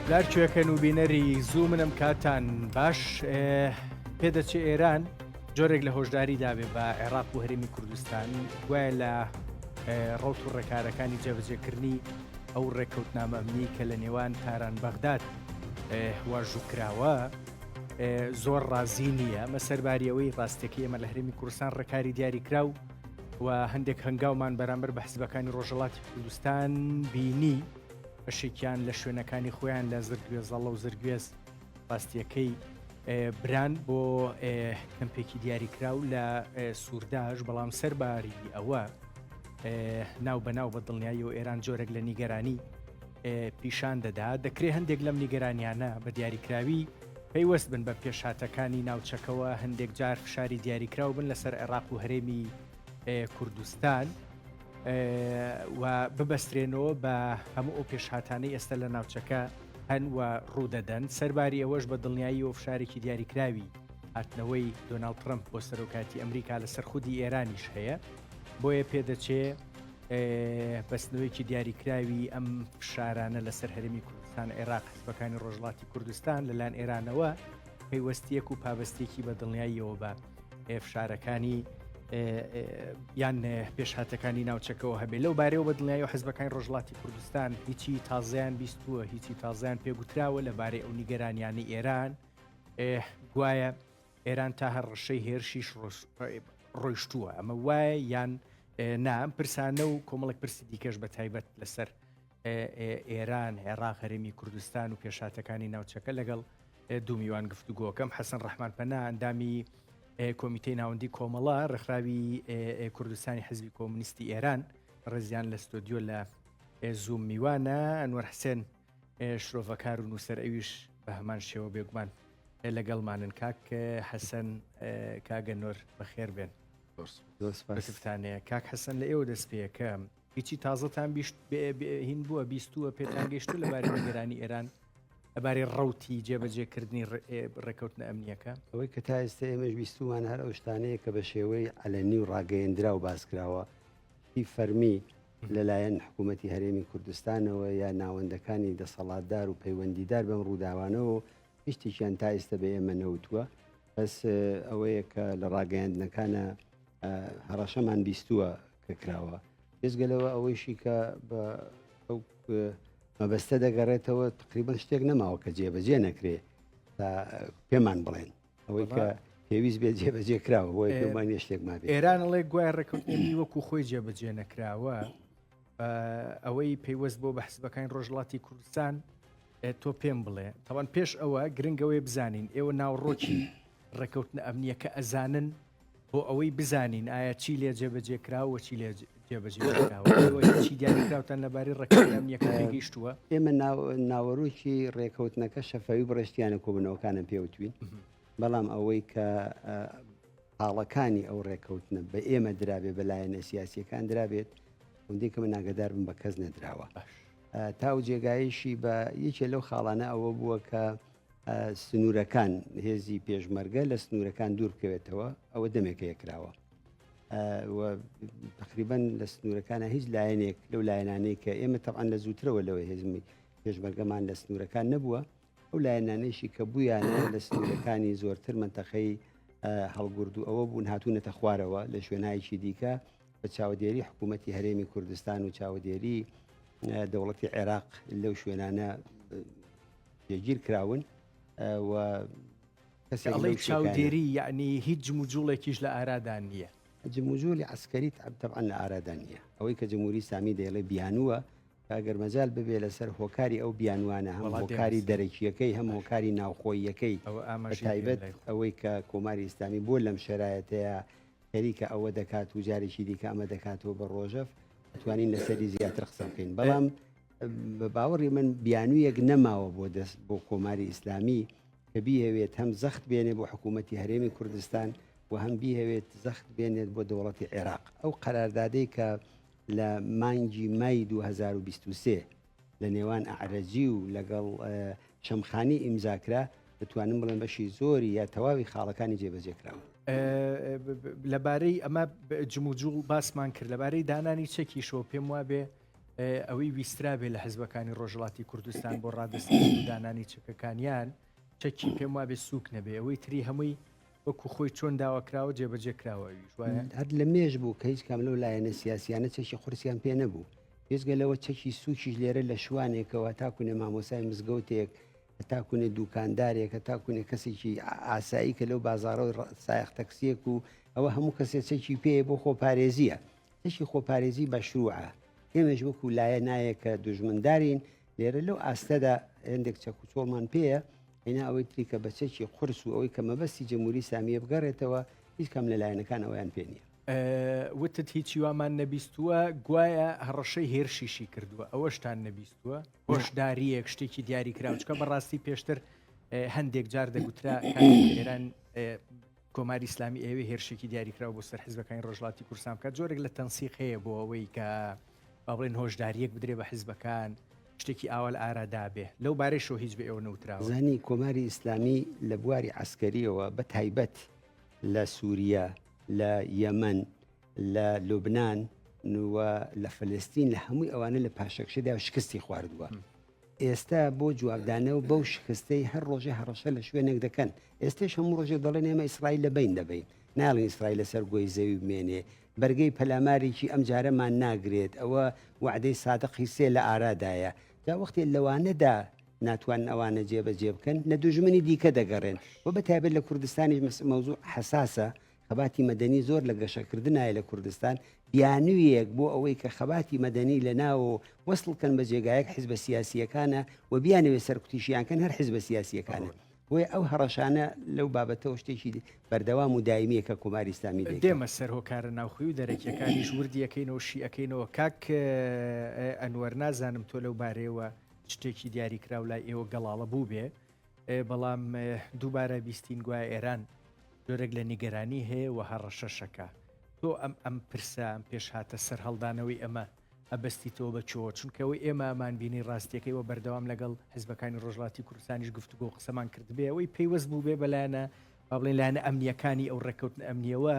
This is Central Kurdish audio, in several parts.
لارچوەکەن و بینەری زوو منم کاتان باش پێدەچێ ئێران جۆرێک لە هۆشداری دابێ بە عێراق و هەرێمی کوردستان گوایە لە ڕەوت و ڕێکارەکانی جێبەجێکردنی ئەو ڕێکەوتنامە ئەمنی کە لە نێوان تاران بەغداد واژووکراوە زۆر ڕازی نییە مە سەرباریەوەی ڕاستێکی ئێمە لە هەرێمی کوردستان ڕێکاری دیاری کراو و هەندێک هەنگاومان بەرامبەر بە حزبەکانی ڕۆژهەڵاتی کوردستان بینی بەشێکیان لە شوێنەکانی خۆیان لە زرگوێزەڵە و زرگوێز ڕاستیەکەی بران بۆ کەمپێکی دیاریکراو لە سوورداش بەڵام سەرباری ئەوە ناو بەناو بە دڵنیایی و ئێران جۆرێک لە نیگەرانی پیشان دەدا دەکرێت هەندێک لەم نیگەرانیانە بە دیاریکراوی پەیوەست بن بە پێشهاتەکانی ناوچەکەوە هەندێک جار فشاری دیاریکراو بن لەسەر عێراق و هەرێمی کوردستان و ببەسترێنەوە بە هەموو ئەو پێشهاتانەی ئێستا لە ناوچەکە هەن و ڕوودەدەن سەرباری ئەوەش بە دڵنیایی و فشارێکی دیاریکراوی هاتنەوەی دۆناڵد ترەمپ بۆ سەرۆکاتی ئەمریکا لەسەر خودی ئێرانیش هەیە بۆیە پێدەچێ بەستنەوەیکی دیاریکراوی ئەم فشارانە لەسەر هەرێمی کوردستان عێراق حزبەکانی ڕۆژهەڵاتی کوردستان لەلایەن ئێرانەوە پەیوەستیەک و پابەستێکی بە دڵنیاییەوە بە فشارەکانی یان پێشهاتەکانی ناوچەکەەوە هەبێ لەو بارەوە بە دڵنیایی و حزبەکانی ڕۆژهەڵاتی کوردستان هیچی تازیان بیستووە هیچی تازیان پێگوتراوە لەبارەی ئەو نیگەرانیانی ئێران گوایە ئێران تا هەر ڕەشەی هێرشیش ڕۆیشتووە ئەمە وایە یان نام پرسانە و کۆمەڵێک پرسی دیکەش بە تایبەت لەسەر ئێران عێراق هەرێمی کوردستان و پێشهاتەکانی ناوچەکە لەگەڵ دوو میوان گفتوگۆکەم حەسەن ڕەحمان پەنا ئەندامی کۆمیتەی ناوەندی کۆمەڵە ڕێکخراوی کوردستانی حزبی کۆمونیستی ئێران ڕێزیان لە ستۆدیۆ لە زووم میوانە ئەنوەر حسێن شرۆڤەکار و نووسەر ئەویش بە هەمان شێوە بێگومان لەگەڵمانن کاک حەسەن کاگەنۆر بەخێر بێن بەسفتانەیە کاک حەسەن لە ئێوە دەست پێەکە هیچی تازەتان هین بووە بیستووە پێتان گەیشتو لەبارەی نیگەرانی ئێران لەبارەی ڕەوتی جێبەجێکردنی ڕێکەوتنە ئەمنیەکە ئەوەی کە تا ئێستا ئێمەش بیستومان هەر ئەو شتانەیە کە بە شێوەی عەلەنی و ڕاگەیەندرا و باسکراوە هی فەرمی لەلایەن حکوومەتی هەرێمی کوردستانەوە یا ناوەندەکانی دەسەڵاتدار و پەیوەندیدار بەم ڕووداوانەوە هیچ شتێکیان تا ئێستا بە ئێمە نەوتووە بەس ئەوەیە کە لە ڕاگەیاندنەکانە هەڕەشەمان بیستووە کە کراوە بێزگەلەوە ئەوەیشی کە بە ئەو مەبەستە دەگەڕێتەوە تقریبان شتێک نەماوە کە جێبەجێ نەکرێ تا پێمان بڵێن ئەوەی کە پێویست بێت جێبەجێ کراوە بۆی پێمانە شتێک ما بێت ئێران ئەڵێ گوای ڕێکەوتنی وەکو خۆی جێبەجێ نەکراوە ئەوەی پێیوەست بۆ بە حزبەکانی ڕۆژهەڵاتی کوردستان تۆ پێم بڵێ تاوان پێش ئەوە گرنگەوەی بزانین ئێوە ناوڕۆکی ڕێکەوتنە ئەمنیەکە ئەزانن بۆ ئەوەی بزانین ئایا چی لێ جێبەجێ کراوە چی لێ جێبەجێ دیاریکراوتان لەبارەی ڕێکەوتنە ئەمنیەکە گەیشتووە ئێمە ناوەڕۆکی ڕێکەوتنەکە شەفاوی بڕشتیانە کۆبنەوەکانم پێوتوین بەڵام ئەوەی کە حاڵەکانی ئەو ڕێکەوتنە بە ئێمە درابێ بەلایەنە سیاسیەکان درابێت هەندێک من ناگەدار بم بە کەس نەدراوە تاو جێگایشی بە یەکێ لەو خاڵانە ئەوە بووە کە سنوورەکان هێزی پێشمەرگە لە سنوورەکان دوور بکەوێتەوە ئەوە دەمێکە یەکراوە تقریبان لە سنوورەکانە هیچ لایەنێک لەو لایەنانەی کە ئێمە تەعاان لە زووترەوە لەوەی هێزمی پێشمەرگەمان لە سنوورەکان نەبووە ئەو لایەنانەیشی کە بوویانە لە سنوورەکانی زۆرتر منتەقەی هەڵگورد و ئەوە بوون هاتوونەتە خوارەوە لە شوێنایکی دیکە بە چاودێری حکوومەتی هەرێمی کوردستان و چاودێری دەوڵەتی عێراق لەو شوێنانە جێگیر کراون و ئەڵەی چاودێری یعنی هیچ جموجوڵێکیش لە ئارادان نییە جموجولی عسکەری تەبعاً لە ئارادان نییە ئەوەی کە جمهوری سامی دەیڵێ بیانووە کاگەر مەجال ببێ لەسەر هۆکاری ئەو بیانوانە هەم هۆکاری دەرەکیەکەی هەم هۆکاری ناوخۆییەکەی تایبەت ئەوەی کە کۆماری ئیسلامی بۆ لەم شەرایەتەیە خەریکە ئەوە دەکات و جارێکی دیکە ئەمە دەکاتەوە بە ڕۆژەف دەتوانین لەسەری زیاتر قسە بکەین بەڵام بە باوەڕی من بیانوویەک نەماوە بۆ کۆماری ئیسلامی کە بیهەوێت هەم زەخت بێنێ بۆ حکوومەتی هەرێمی کوردستان و هەم بیهەوێت زەخت بێنێت بۆ دەوڵەتی عێراق ئەو قەراردادەی کە لە مانگی مای 2023 لە نێوان ئەعرەجی و لەگەڵ شەمخانی ئیمزاکرا دەتوانم بڵێن بەشی زۆری یا تەواوی خاڵەکانی جێبەجێکراوە لەبارەی ئەمە جموجوڵ باسمان کرد لەبارەی دانانی چەکیشەوە پێم وابێ ئەوەی ویسترابێ لە حزبەکانی ڕۆژهڵاتی کوردستان بۆ ڕادستنی دانانی چەکەکانیان چەکی پێم وابێ سووک نەبێ ئەوەی تری هەمووی وەکو خۆی چۆن داواکراوە جێبەجێکراوە هەر لە مێژ بوو کە هیچ کام لەو لایەنە سیاسیانە چەکی قورسیان پێ نەبوو پێزگەلەوە چەکی سووکیش لێرە لە شوانێکەوە تاکوونێ مامۆسای مزگەوتێک تاکوونێ دوکاندارێک تاکوونێ کەسێکی ئاسایی کە لەو بازاڕەوەی سایق تەکسیەک و ئەوە هەموو کەسێک چەکی پێ بۆ خۆپارێزیە چەکی خۆپارێزی بەشروعە ئێمەش وەکو لایە نایە کە دوژمندارین لێرە لەو ئاستەدا هەندێک چەک و چۆڵمان پێیە ئەینا ئەوەی تری کە بەچەکی قورس و ئەوەی کە مەبەستی جەمهوری ئیسلامیە بگەڕێتەوە هیچ کەم لە لایەنەکان ئەویان پێ نییە وتت هیچی وامان نەبیستووە گوایە هەڕەشەی هێرشیشی کردووە ئەوەشتان نەبیستووە هۆشداریەک شتێکی دیاری کراوچکە بەڕاستی پێشتر هەندێک جار دەگوترا ئێران کۆماری ئیسلامی ئێوە هێرشێکی دیاریکراوە بۆ سەر حیزبەکانی ڕۆژهڵاتی کوردستان بکات جۆرێک لە تەنسیق هەیە بۆ ئەوەی کە باڵێن هۆشداریەک بدرێ بە حیزبەکان شتێکی ئاوەل ئارادا بێ لەو بارەیشەوە هیچ بە ئێوە نەوتراوە زانی کۆماری ئیسلامی لە بواری عسکەریەوە بە تایبەت لە سووریا لە یەمەن لە لوبنان لە فلستین لە هەمووی ئەوانە لە پاشەکشەدا شکستی خواردووە ئێستا بۆ جوابدانەوە بەو شکستەی هەر ڕۆژێ هەڕەشە لە شوێنێک دەکەن ئێستش هەموو ڕۆژێک دەڵێن ئێمە ئیسرائیل لەبین دەبین ناڵین ئیسرائیل لەسەر گۆی زەوی بمێنێ بەرگەی پەلامارێکی ئەم جارەمان ناگرێت ئەوە وعدەی سادقی سێ لە ئارادایە دا وەختی لەوانەدا ناتوان ئەوانە جێبەجێ بکەن لە دوژمنی دیکە دەگەڕێن و بەتایبەت لە کوردستانی مەوزوع حساسە خەباتی مەدەنی زۆر لە گەشەکردنایە لە کوردستان بیانوویەک بۆ ئەوەی کە خەباتی مەدەنی لە ناوە وەسڵکەن بە جێگایەک حیزبە سیاسیەکانە و بیانوێ سەرکوتیشیانکەن هەر حیزبە سیاسیەکانە وی ئەو هەڕەشانە لەو بابەتەوە شتێکی بەردەوام و دایمیە کە کۆماری ئیسلامی دێمە سەر هۆکارە ناوخۆی و دەرەکیەکانی ژوردیەکەینەوە شیئەکەینەوە کاک ئەنوەر نازانم تۆ لەو بارەیەوە شتێکی دیاریکراو لای ئێوە گەڵاڵە بوو بێ بەڵام دووبارە بیستین گوایە ئێران جۆرێک لە نیگەرانی هەیە و هەڕەشەشەکە تۆ ئەم پرسە ئەم پێش هاتە سەر هەڵدانەوەی ئەمە ئەبەستیتەوە بە چۆ چونکەوەی ئێمەمان بینی ڕاستیەکەی وە بەردەوام لەگەڵ حیزبەکانی ڕۆژهڵاتی کوردستانیش گفتوگۆ قسەمان کرد بێ ئەوەی پێیوەست بوو بێ بەلایەنە با بڵێن لایەنە ئەمنیەکانی ئەو ڕێکەوتن ئەمنیەوە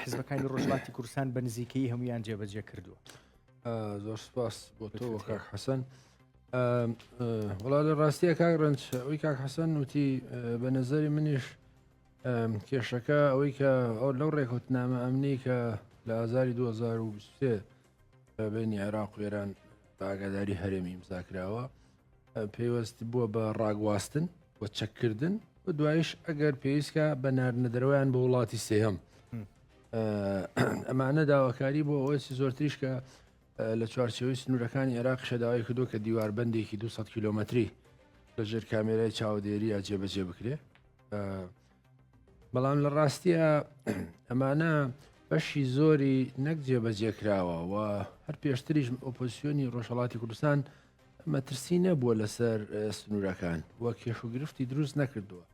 حیزبەکانی ڕۆژهڵاتی کوردستان بە نزیکەی هەمویان جێبەجێ کردووە زۆر سپاس بۆ تۆ کاک حەسەن وڵا لە ڕاستیە کاک ڕەنج ئەوی کاک حەسەن وتی بە نەزەری منیش کێشەکە ئەوەی کە ئەو لەو ڕێکوتنامە ئەمنی کە لە ئازاری 2023 بینی عێراق و ئێران ئاگاداری هەرێمی ئیمزاکراوە پێوەست بووە بە ڕاگواستن و چەککردن و دوایش ئەگەر پێویستکە بە ناردنەدەرەوەیان بە وڵاتی سێهەم ئەمانە داواکاری بۆ ئەوەی زۆرتریش کە لە چوارچەوەی سنوورەکانی عێراق شەداوای کردو کە دیواربەندێکی 200 کیلۆمەتری لەژێر کامێرای چاودێریە جێبەجێ بکرێ بەڵام لە ڕاستیە ئەمانە بەشی زۆری نەک جێبەجێکراوە و هەر پێشتریش ئۆپۆزیسیۆنی ڕۆژهەڵاتی کوردستان مەترسی نەبووە لەسەر سنوورەکان وە کێش و گرفتی دروست نەکردووە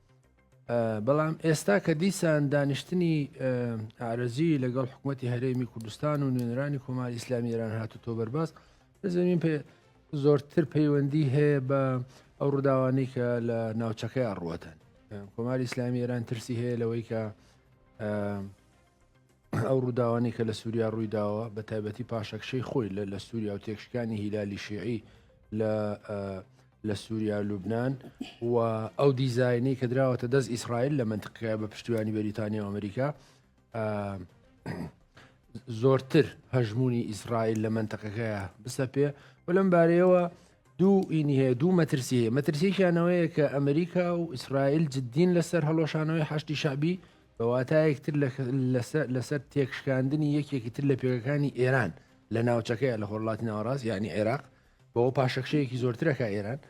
بەڵام ئێستا کە دیسان دانیشتنی ئارەزی لەگەڵ حکوومەتی هەرێمی کوردستان و نوێنەرانی کۆماری ئیسلامی ئێران هاتوتۆ بەرباز لەزەمین زۆرتر پەیوەندی هەیە بە ئەو ڕووداوانەی کە لە ناوچەکەی ئەڕوەتەن کۆماری ئیسلامی ئێران ترسی هەیە لەوەی کە ئەو ڕووداوانی کە لە سووریا ڕوویداوە بە تایبەتی پاشەکشەی خۆی لە سووریا و تێکشکانی هیلالی شیعی لە سووریا لوبنان و ئەو دیزاینەی کە دراوەتە دەست ئیسرائیل لە منتقەیە بە پشتیوانی بەریتانیا و ئەمریکا زۆرتر هەژمونی ئیسرائیل لە منتقەکەیە بسە پێ و لەم بارەیەوە دوو ئینی هەیە دوو مەترسی هەیە مەترسیشانەوەیە کە ئەمریکا و ئیسرائیل جددین لەسەر هەڵۆشانەوەی حەشتی شعبی بەواتایەکتر لەسەر تێکشکاندنی یەکێکی تر لە پێگەکانی ئێران لە ناوچەکەیە لە خۆرڵاتی ناوەڕاست یعنی عێراق بەوە پاشەکشەیەکی زۆرترەکە ئێران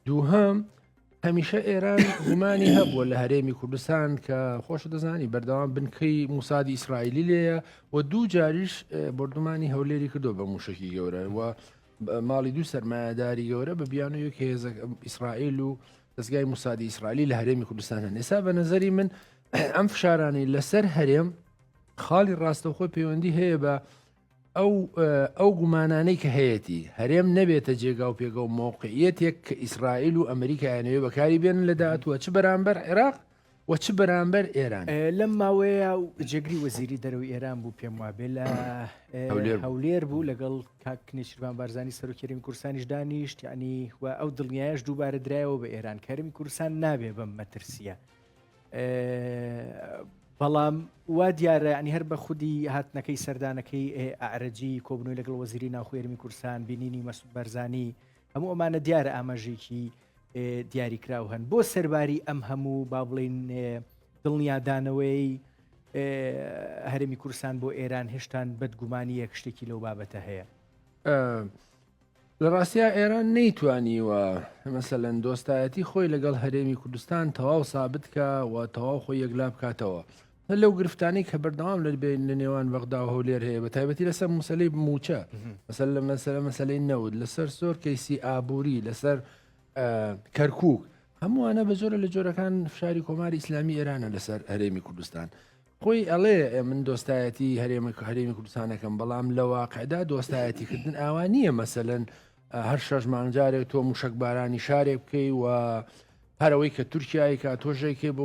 دووهەم هەمیشە ئێران گومانی هەبووە لە هەرێمی کوردستان کە خۆش دەزانی بەردەوام بنکەی موسادی ئیسرائیلی لێیە و دوو جاریش بردومانی هەولێری کردو بە موشکی گەورە و ماڵی دوو سەرمایهداری گەورە بە بیانەوەی کە ئیسرائیل و دەستگای موسادی ئیسرائیلی لە هەرێمی کوردستان هەن ئێستا بە نەزەری من ئەم فشارانەی لەسەر هەرێم خاڵی ڕاستەوخۆی پەیوەندی هەیە بە ئەو گومانانەی کە هەیەی هەرێم نەبێتە جێگا و پێگە و مووقعیەتێک کە ئیسرائیل و ئەمریکایانەوێ بەکاری بێن لە داهاتووە چ بەرامبەر عێراق وە چ بەرامبەر ئێران لەم ماوەیە جێگری وەزیری دەرەوەی ئێران بوو پێم وابێ لە هەولێر بوو لەگەڵ کاک نێچیروان بارزانی سەرۆکێرەمی کوردستانیش دانیشت یعنی و ئەو دڵنیایش دووبارە درایەوە بە ئێران کەرمی کوردستان نابێ بەم مەترسیە بەڵام وا دیارە ینی هەر بە خودی هاتنەکەی سەردانەکەی ئارەجی کۆبنەوەی لەگەڵ وەزیری ناوخۆی هەرێمی کوردستان بینینی مەسعود بەرزانی هەموو ئەمانە دیارە ئاماژێکی دیاریکراو هەن بۆ سەرباری ئەم هەموو با بڵین دڵنیادانەوەی هەرێمی کوردستان بۆ ئێران هێشتان بەدگومانی یەک شتێکی لەو بابەتە هەیە لە ڕاستیا ئێران نەیتوانیوە مەسەلەن دۆستایەتی خۆی لەگەڵ هەرێمی کوردستان تەواو سابت کە و تەواو خۆی یەکلا بکاتەوە لەو گرفتانی کە بەردەوام لە نێوان بەغدا و هەولێر هەیە بە تایبەتی لەسەر مەسەلەی موچە مەسەلەی نەود لەسەر سۆر کەیسی ئابووری لەسەر کەرکووک هەمووانە بە جۆرە لە جۆرەکان فشاری کۆماری ئیسلامی ئێرانە لەسەر هەرێمی کوردستان خۆی ئەڵێ من دۆستایەتی هەرێمی کوردستانەکەم بەڵام لە واقعدا دۆستایەتیکردن ئاوانیە مەسەلەن هەر شەش مانگجارێک تۆ موشک بارانی شارێک بکەی و هەرەوەی کە تورکیایی کا تۆژێکی بۆ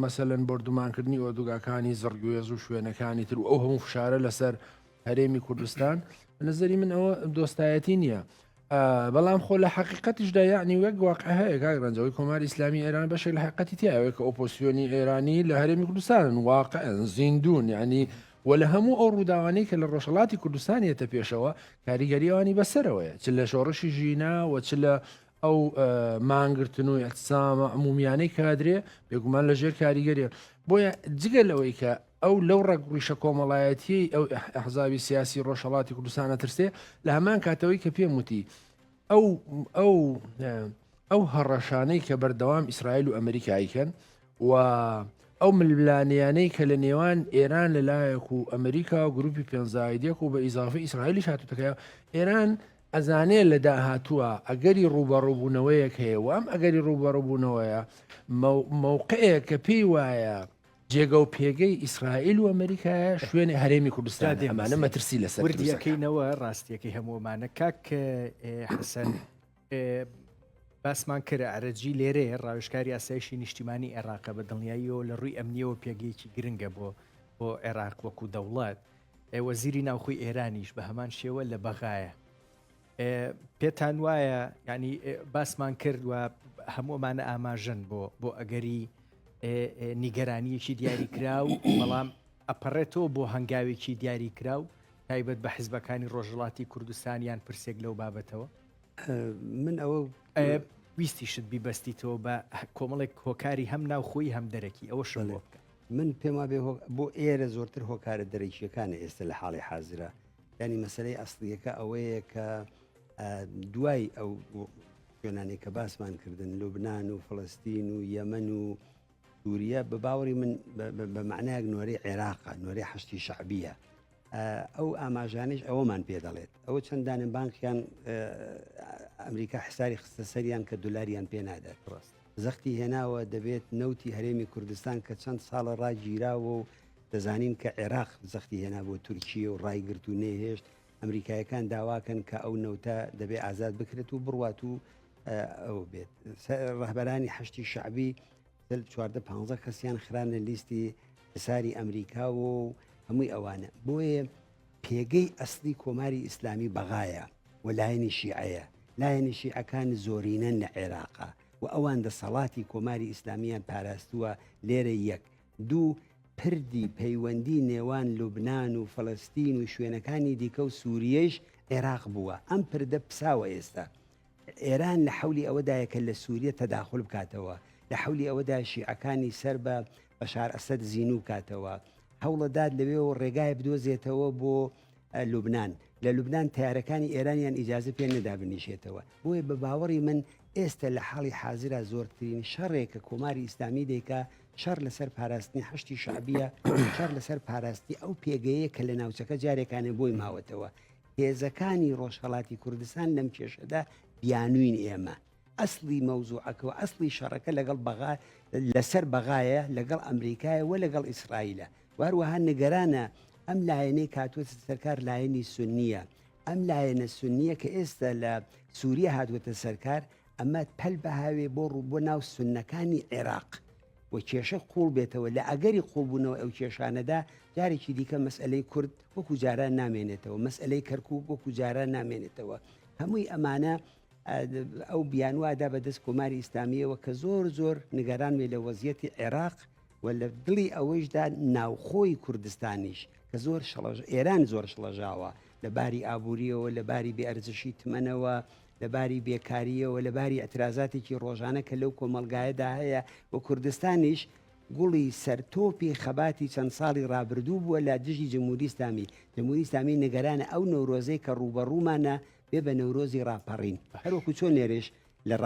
مەسەلەن بردومانکردنی ئۆردوگاکانی زڕگوێز و شوێنەکانی تر و ئەو هەموو فشارە لەسەر هەرێمی کوردستان نظری من ئەوە دۆستایەتی نییە بەڵام خۆ لە حقیقەتیشدا یعنی وەک واقع هەیە کاگرانجەوەی کۆماری ئیسلامی ئێران بەشێک لە حقیقەتی تایەوەی کە ئۆپۆسیۆنی ئێرانی لە هەرێمی کوردستان واقع زیندون یعنی و لە هەموو ئەو ڕووداوانەی کە لە ڕۆژهەڵاتی کوردستانیەتە پێشەوە کاریگەریەوانی بەسەرەوەیە چ لە شۆڕشی ژینا و چ لە ئەو مانگرتن و ئەتسامە عمومیانەی کادرێ بێگومان لە ژێر کاریگەریە بۆیە جگە لەوەی کە ئەو لەو ڕێگڕیشە کۆمەڵایەتی ئەو ئەحزابی سیاسی ڕۆژهەڵاتی کوردستانە ترسێ لە هەمان کاتەوەی کە پێم وتی ئەو هەڕەشانەی کە بەردەوام ئیسرائیل و ئەمریکایکەن و ئەو ململانیانەی کە لە نێوان ئێران لەلایەک و ئەمریکا و گروپی پێنجایدێک و بە ئیزافی ئیسرائیلی هاتووتەکە ئێران ئەزانێ لە داهاتووە ئەگەری ڕوبەڕووبوونەوەیەک هەیە و ئەم ئەگەری ڕوبەڕووبوونەوەیە مووقەیە کە پێی وایە جێگە و پێگەی ئیسرائیل و ئەمریکایە شوێنی هەرێمی کوردستان ئەمانە مەترسی لەسەر وردیەکەینەوە ڕاستیەکەی هەموومانە کاک حەسەن باسمان کرد ئارەجی لێرەیە ڕاوشکاری ئاسایشی نیشتیمانی عێراقە بە دڵنیاییەوە لە ڕووی ئەمنیەوە پێگەیەکی گرنگە بۆ عێراق وەکو دەوڵات وەزیری ناوخۆی ئێرانیش بە هەمان شێوە لە بەغایە پێتان وایە ینی باسمان کرد و هەموومانە ئاماژەن بۆ ئەگەری نیگەرانیەکی دیاری کراو بەڵام ئەپەڕێتەوە بۆ هەنگاوێکی دیاری کراو تایبەت بە حیزبەکانی ڕۆژهەڵاتی کوردستانیان پرسێک لەو بابەتەوە من ئەوە ویستیشت بیبەستیتەوە بە کۆمەڵێک هۆکاری هەم ناوخۆی هەم دەرەکی ئەوە شڵ بکە من پێم وابێ بۆ ئێرە زۆرتر هۆکارە دەرەکیەکانە ئێستا لە حاڵی حازرە ینی مەسلەی ئەسڵیەکە ئەوەیە کە دوای ئەو شوێنانی کە باسمان کردن لوبناان و فلەستین و یەمەن و سووریا بە باوەڕی من بە معنایەک نۆرەی عێراقە نۆرەی حشتی شعبیە ئەو ئاماژانش ئەوەمان پێ دەڵێت ئەوە چەندانن بانکیان ئەمریکا حساری خستە سەریان کە دلاریان پێ نادات ڕاست زەختی هێناوە دەبێت نەوتی هەرێمی کوردستان کە چەند ساڵە ڕاگیراوە و دەزانین کە عێراق زەختی هێنا بۆ تورکیە و ڕایگررت و نێهێشت ئەمریکایەکان داواکەن کە ئەو نەوتە دەبێت ئازاد بکرێت و بڕوات و ئەو بێت ڕەهبەرانی حشتی شعبی 14-15 کەسیان خرانە لیستی حساری ئەمریکا و هەمووی ئەوانە بۆیە پێگەی ئەسلی کۆماری ئیسلامی بەغایە و لایەنی شیعەیە لایەنی شیعەکان زۆرینەن لە عێراقا و ئەوان دەسەڵاتی کۆماری ئیسلامیان پاراستووە لێرە یەک دوو پردی پەیوەندی نێوان لوبناان و فەڵەستین و شوێنەکانی دیکە و سووریەش عێراق بووە ئەم پردە پساوە ئێستا ئێران لە حولی ئەوەدایەکە لە سووریە تەداخل بکاتەوە لە حولی ئەوەدا شیعەکانی سەر بە بەشار ئەسەد زیینو کاتەوە هەوڵەداد لەوێ و ڕێگای بدۆزێتەوە بۆ لوبناان لە لوبناان تیارەکانی ئێرانیان ئیجازە پێ نەدا بنیشێتەوە بۆیە بە باوەڕی من ئێستا لە حاڵی حازرا زۆرترین شەڕێکە کۆماری ئیسلامی دەیکا شەڕ لەسەر پاراستنی حشتی شعبیە شەڕ لەسەر پاراستی ئەو پێگەیە کە لە ناوچەکە جارێکانە بۆی ماوەتەوە هێزەکانی ڕۆژهەڵاتی کوردستان لەم کێشەدا بیانوین ئێمە ئەسلی مەوزوعەکە و ئەسلی شەڕەکە لەگەڵ لەسەر بەغایە لەگەڵ ئەمریکایە و لەگەڵ ئیسرائیلە واروەها نیگەرانە ئەم لایەنەی کاتووەتە سەرکار لایەنی سونیە ئەم لایەنە سونیە کە ئێستا لە سووریا هاتووەتە سەرکار ئەمە پەل بەهاوێ بۆ ڕوو بۆ ناو سونەکانی عێراق و کێشە قوڵ بێتەوە لە ئەگەری قوڵبوونەوە ئەو کێشانەدا جارێکی دیکە مەسئلەی کورد وەکو جاران نامێنێتەوە مەسئلەی کەرکووک وەکو جاران نامێنێتەوە هەمووی ئەمانە ئەو بیانوادا بەدەست کۆماری ئیسلامیەوە کە زۆر نیگەران بێ لە وەزیەتی عێراق و لە دڵی ئەوەشدا ناوخۆی کوردستانیش کە ئێران زۆر شڵەژاوە لە باری ئابوووریەوە لە باری بێئەرزشی تمەنەوە لە باری بێکاریەوە لە باری ئەترازاتێکی ڕۆژانە کە لەو کۆمەلگایەدا هەیە و کوردستانیش گوڵی سەرتۆپی خەباتی چەند ساڵی ڕابردوو بووە لە دژی جمهوری ئیسلامی جمهوری ئیسلامی نیگەرانە ئەو نەورۆزەی کە ڕوبەڕوومانە بێ بە نەورۆزی ڕاپەڕین هەروەکو چۆن نێرێش لە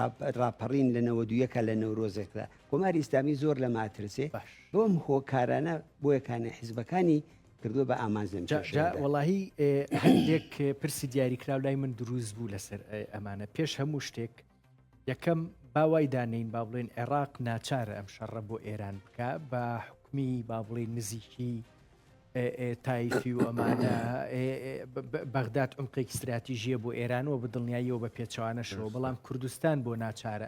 ڕاپەڕین لە 92 لە نەورۆزێکدا کۆماری ئیسلامی زۆر لە ماترسێ بۆم هۆکارانە بۆیەکانە حیزبەکانی کردووە بە ئامانزم وەڵاهی هەندێک پرسی دیاریکرااو لای من دروست بوو لەسەر ئەمانە پێش هەموو شتێک یەکەم باوای دانین با بڵێن عێراق ناچارە ئەم شەڕە بۆ ئێران بکە بە حکمی با بڵێن نزیکی تایفی و ئەمانە بەغداد عمقێک استراتیژیە بۆ ئێرانەوە بە دڵنیاییەوە بە پێچوانەشەوە بەڵام کوردستان بۆ ناچارە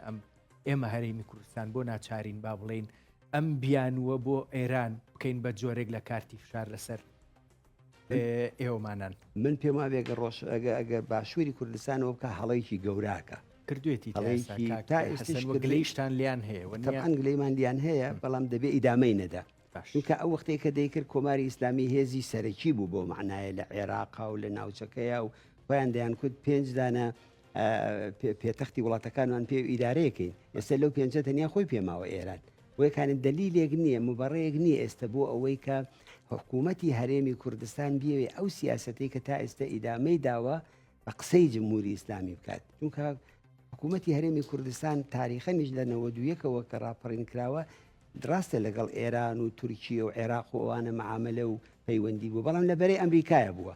ئێمە هەرێمی کوردستان بۆ ناچارین با بڵێن ئەم بیانوە بۆ ئێران بکەین بە جۆرێک لە کارتی فشار لەسەر ئێوەمانان من پێم وابێگە ڕۆژ ئەگەر باشووری کوردستانەوە بکە هەڵەیەکی گەوراکە کردوێتی گلەیشتان لیان هەیە گلەیمان لیان هەیە بەڵام دەبێ ئیدامەی نەدا چونکە ئەو وەختەیە کە دەیکرد کۆماری ئیسلامی هێزی سەرەکی بوو بۆ معنایە لە عێراقا و لە ناوچەکەیە و خۆیان دەیان کورد 5 دانە پێتەختی وڵاتەکانمان پێ ئیدارەیەکەین ئێستا لەو 5 تەنیا خۆی پێماوە ئێران وەکانت دلیلێک نییە مبەڕەیەک نییە ئێستا بۆ ئەوەی کە حکوومەتی هەرێمی کوردستان بیاوێ ئەو سیاسەتەی کە تا ئێستا ئیدامەی داوە بە قسەی جمهوری ئیسلامی بکات چونکە حکوومەتی هەرێمی کوردستان تاریخەنیش لە 92ەوە کە ڕاپەڕین کراوە ڕاستە لەگەڵ ئێران و تورکیە و عێراق و ئەوانە مەعاملە و پەیوەندی بوو بەڵام لەبەرەی ئەمریکایە بووە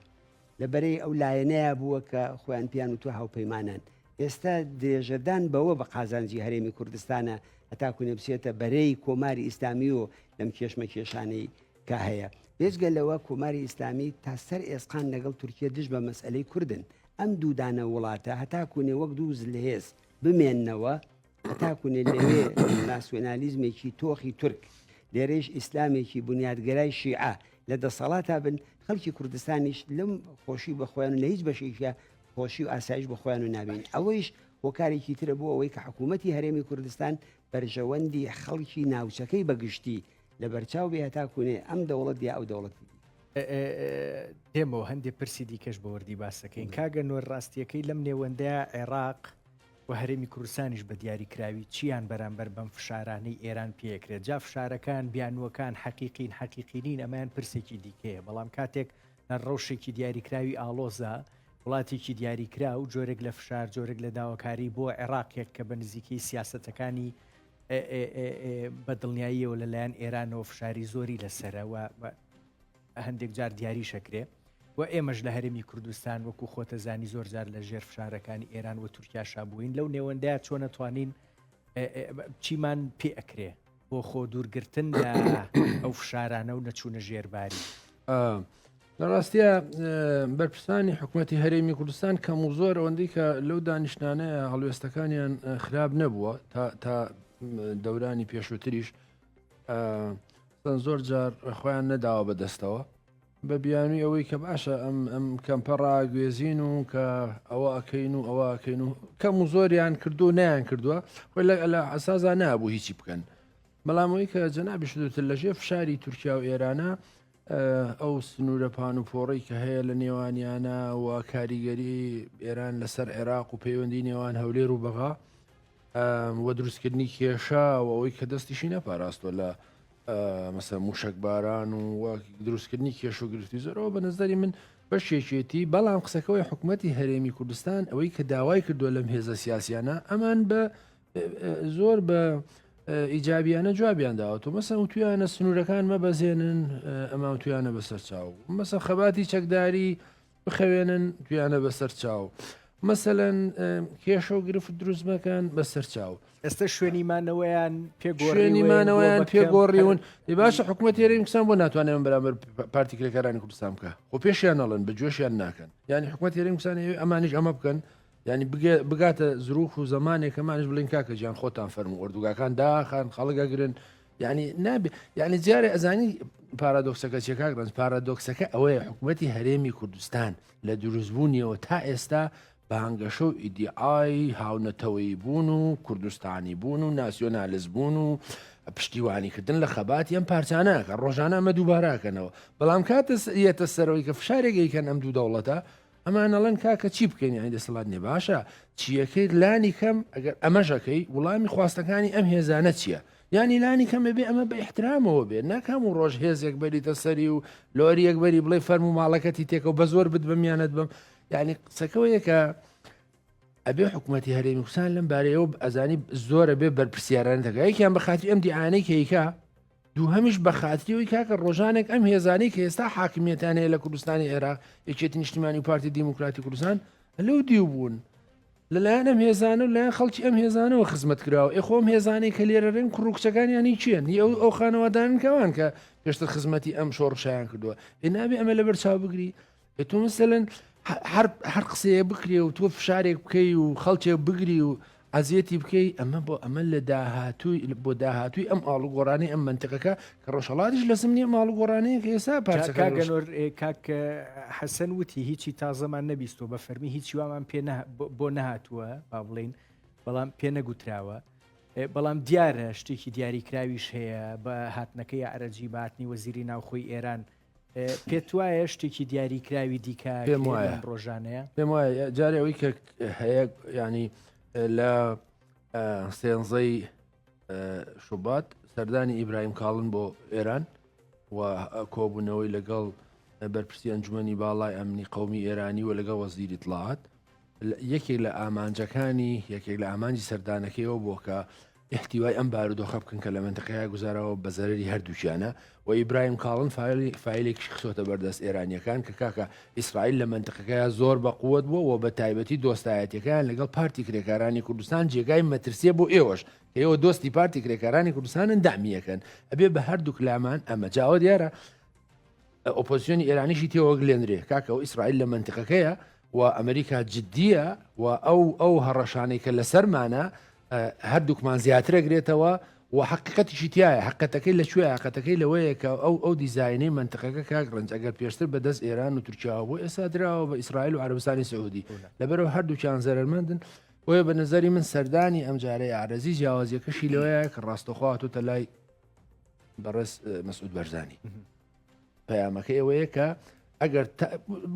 لەبەرەی ئەو لایەنەیە بووە کە خۆیان پیان و تو هاوپەیمانان ئێستا درێژەدان بەوە بە قازانجی هەرێمی کوردستانە هەتاکو نەبسێتە بەرەی کۆماری ئیسلامی و لەم کێشمە کێشانەی کە هەیە بێجگە لەوە کۆماری ئیسلامی تا سەر ئێسقان لەگەڵ تورکیە دژ بە مەسئلەی کوردن ئەم دوودانە وڵاتە هەتاکوونێ وەک دوو زلهێز بمێننەوە هەتاکوونێ لەوێ ناسیۆنالیزمێکی تۆخی تورک لێرەش ئیسلامێکی بنیادگەرای شیعە لە دەسەڵاتە بن خەڵکی کوردستانیش لەم خۆشی بەخۆیان و لە هیچ بەشێکە خۆشی و ئاسایش بەخۆیان و نابین ئەوەیش هۆکارێکی ترە بۆ ئەوەی کە حکوومەتی هەرێمی کوردستان بەرژەوەندی خەڵکی ناوچەکەی بەگشتی لە بەرچاو بێ هەتاکوونێ ئەم دەوڵەت یا ئەو دەوڵەتی دێمەوە هەندێک پرسی دیکەش بە وەردی باسەکەین کاگە نۆر ڕاستیەکەی لەم نێوەندەیە عێراق و هەرێمی کوردستانیش بە دیاریکراوی چیان بەرامبەر بەم فشارانەی ئێران پێکرێت جا فشارەکان بیانوەکان حەقیقینین ئەمایان پرسێکی دیکەیە بەڵام کاتێک ڕەوشێکی دیاریکراوی ئالۆزە وڵاتێکی دیاریکرا و جۆرێک لە فشار جۆرێک لە داواکاری بۆ عێراقێک کە بە نزیکەی سیاسەتەکانی بەدڵنیاییەوە لەلایەن ئێرانەوە فشاری زۆری لەسەرەوە هەندێک جار دیاری شەکرێ و ئێمەش لە هەرێمی کوردستان وەکو خۆتەزانی زۆر جار لە ژێر فشارەکانی ئێران و تورکیاشا بووین لەو نێوەندەیە چۆن نەتوانین چیمان پێ ئەکرێ بۆ خۆ دوورگرتن لە ئەو فشارانە و نەچوونە ژێرباری لە ڕاستیە بەرپرسانی حکوومەتی هەرێمی کوردستان کەم و زۆر ئەوەندەی کە لەو دانیشتانەیە هەڵوێستەکانیان خراپ نەبووە تا دەورانی پێشووتریش زۆر جار خۆیان نەداوە بەدەستەوە بە بیانووی ئەوەی کە باشە ئەم کەمپەڕا گوێزین و کە ئەوە ئەکەین و ئەوە ئەکەین و کەم و زۆریان کردو نیان کردووە خۆی لە ئەسازا نابوو هیچی بکەن بەڵامەوەی کە جەنابی شدوتر لەژێ فشاری تورکیا و ئێرانە ئەو سنوورە پان و پۆڕی کە هەیە لە نێوانیانە و کاریگەری ئێران لەسەر عێراق و پەیوەندی نێوان هەولێر و بەغا وە دروستکردنی کێشا و ئەوەی کە دەستیشی نەپاراستۆ لە مەسە موشک باران و دروستکردنی کێش و گرفتی زۆرەوە بە نظری من بەشێکێتی بەڵام قسەکەوەی حکوومەتی هەرێمی کوردستان ئەوەی کە داوای کردووە لەم هێزە سیاسیانە ئەمان بە زۆر بە ئیجابیانە جوابیان داوەتەوە مەسەن و تویانە سنوورەکان مەبەزێنن ئەمە تویانە بەسەر چاو مەسە خەباتی چەکداری بخەوێنن تویانە بەسەر چاو مەسەلەن کێشە و گرفت دروستمەکان بەسەر چاو ئێستا شوێنیمانەوەیان شوێنیمانەوەیان پێگۆڕیون دی باشە حکوومەت هێرێمی کوردستان بۆ ناتوانێت بەرامبەر پارتی کرێکارانی کوردستان بکە خۆ پێشیان نەڵێن بە جۆشیان ناکەن یعنی حکوومەت هێرێمی کوردستان ئەمانیش ئەمە بکەن ینی بگاتە زروخ و زمانێک ئەمانش بڵین کاکە گیان خۆتان فەرمو وەردوگاکان داخان خەڵک ئەگرن يعني نابێ يعني جارێ ئەزانی پارادۆکسەکە چێکاکرن پارادۆکسەکە ئەوەیە حکوومەتی هەرێمی کوردستان لە دروستبوونیەوە تا ئێستا بانگەشە و ئیدیعای هاونەتەوەی بوون و کوردستانی بوون و ناسیۆنالیز بوون و پشتیوانیکردن لە خەباتی ئەم پارچانەکە ڕۆژانە ئەمە دووباراکەنەوە بەڵام کاتە یەتە سەرەوەی کە فشارێکیکەن ئەم دوو دەوڵەتە ئەمانەڵەن کاکە چی بکەین یانی دەسەڵات نیە باشە چیەکەی لانی کەم ئەگەر ئەمەژەکەی وڵامی خواستەکانی ئەم هێزانە چییە؟ ینی لانی کەمە بێ ئەمە بە احترامەوە بێ ناکام و ڕۆژ هێزێک بەریتە سەری و لۆریەک بەری بڵێ فەرم و ماڵەکەتی تێکە و بە زۆر بت بەمیانەت بم یعنی قسەکەەوەیە کە ئەبێ حکوومەتی هەرێمی کوردستان لەم بارەیەوە ئەزانی زۆرە بێ بەرپرسیارانەکە یەکیان بە خااتری ئەم دیعانەی کەیکا دوو هەمیش بە خااتریەوەی کاکە ڕۆژانێک ئەم هێزانەی کە ئێستا حاکمیەتان هەیە لە کوردستانی عێراق یەکێتی نیشتیمانی و پارتی دیموکراتی کوردستان لەو دیو بوون لەلایەن ئەم هێزانە و لایەن خەڵکی ئەم هێزانەوە خزمەت کراوە ئێخۆم هێزانەی کە لێرەڕێن کوڕکچەکانیانی چیان ئەو خانەوادان کەوان کە پێشتر خزمەتی ئەم شۆڕشایان کردووە نابێ ئەمە لەبەر چاو بگری تۆ مثلەن هەر قسەیە بکرێ و تۆ فشارێک بکەی و خەڵکێک بگری و ئازیەتی بکەی ئەمە بۆ ئەمە لە داهاتووی بۆ داهاتووی ئەم ئاڵوگۆڕانی ئەم منتقەکە کە ڕۆژهڵاتیش لە سمنیە ماڵوگۆڕانەیە کە ئێستا پارچەکەگەنۆر کاک حەسەن وتی هیچی تازەمان نەبیستۆ بە فەرمی هیچی وامان پێ بۆ نەهاتووە با بڵین بەڵام پێ نەگوتراوە بەڵام دیارە شتێکی دیاریکراویش هەیە بە هاتنەکەی عەرەجی باتنی وەزیری ناوخۆی ئێران پێت وایە شتێکی دیاریکراوی دیکە ڕۆژانەیە پێم وایە جارێ ئەوەی کە هەیە ینی لە سێنزەی شوبات سەردانی ئیبراهیم کاڵن بۆ ئێران و کۆبوونەوەی لەگەڵ بەرپرسی ئەنجومەنی باڵای ئەمنی قەومی ئێرانی و لەگەڵ وەزیری دڵات یەکێک لە ئامانجەکانی یەکێک لە ئامانجی سەردانەکەیەوە بۆ کە احتیوای ئەم بارودۆخە بکەن کە لە منتقەیە گوزارەوە بە زەرری هەردووچیانە و ئیبراهیم کاڵن فایلێکی خسۆتە بەردەست ئێرانیەکان کە کاکە ئیسرائیل لە منتقەکەیە زۆر بەقووت بووە و بە تایبەتی دۆستایەتەکان لەگەڵ پارتی کرێکارانی کوردستان جێگای مەترسیە بۆ ئێوەش ئێوە دۆستی پارتی کرێکارانی کوردستانن دامیەکەن ئەبێ بە هەردوو کلامان ئەمە جاوە دیارە ئۆپۆزیۆنی ئێرانیشی تێوە گلێنرێ کاکە و ئیسرائیل لە منتقەکەیە و ئەمریکا جددیە و ئەو هەڕەشانەی کە لەسەرمانە هەردووکمان زیاترە گرێتەوە و حقیقەتیشی تایە حقەتەکەی لەکوێ حقەتەکەی لەوەیە کە ئەو دیزاینەی منتقەکە کاک ڕنج ئەگەر پێشتر بەدەست ئێران و تورکیاوە بۆ ئێستا درراوە بە ئیسرائیل و عەرەبستانی سعودی لەبەرەوە هەردووچیان زەرمەندن وە بە نظری من سەردانی ئەم جارەی عەرەزی جیاوازیەکەشی لەوەیە کە ڕاستەخواتۆتە لای بەڕێز مەسعود بەرزانی پەیامەکە ئەوەیە کە ئەگەر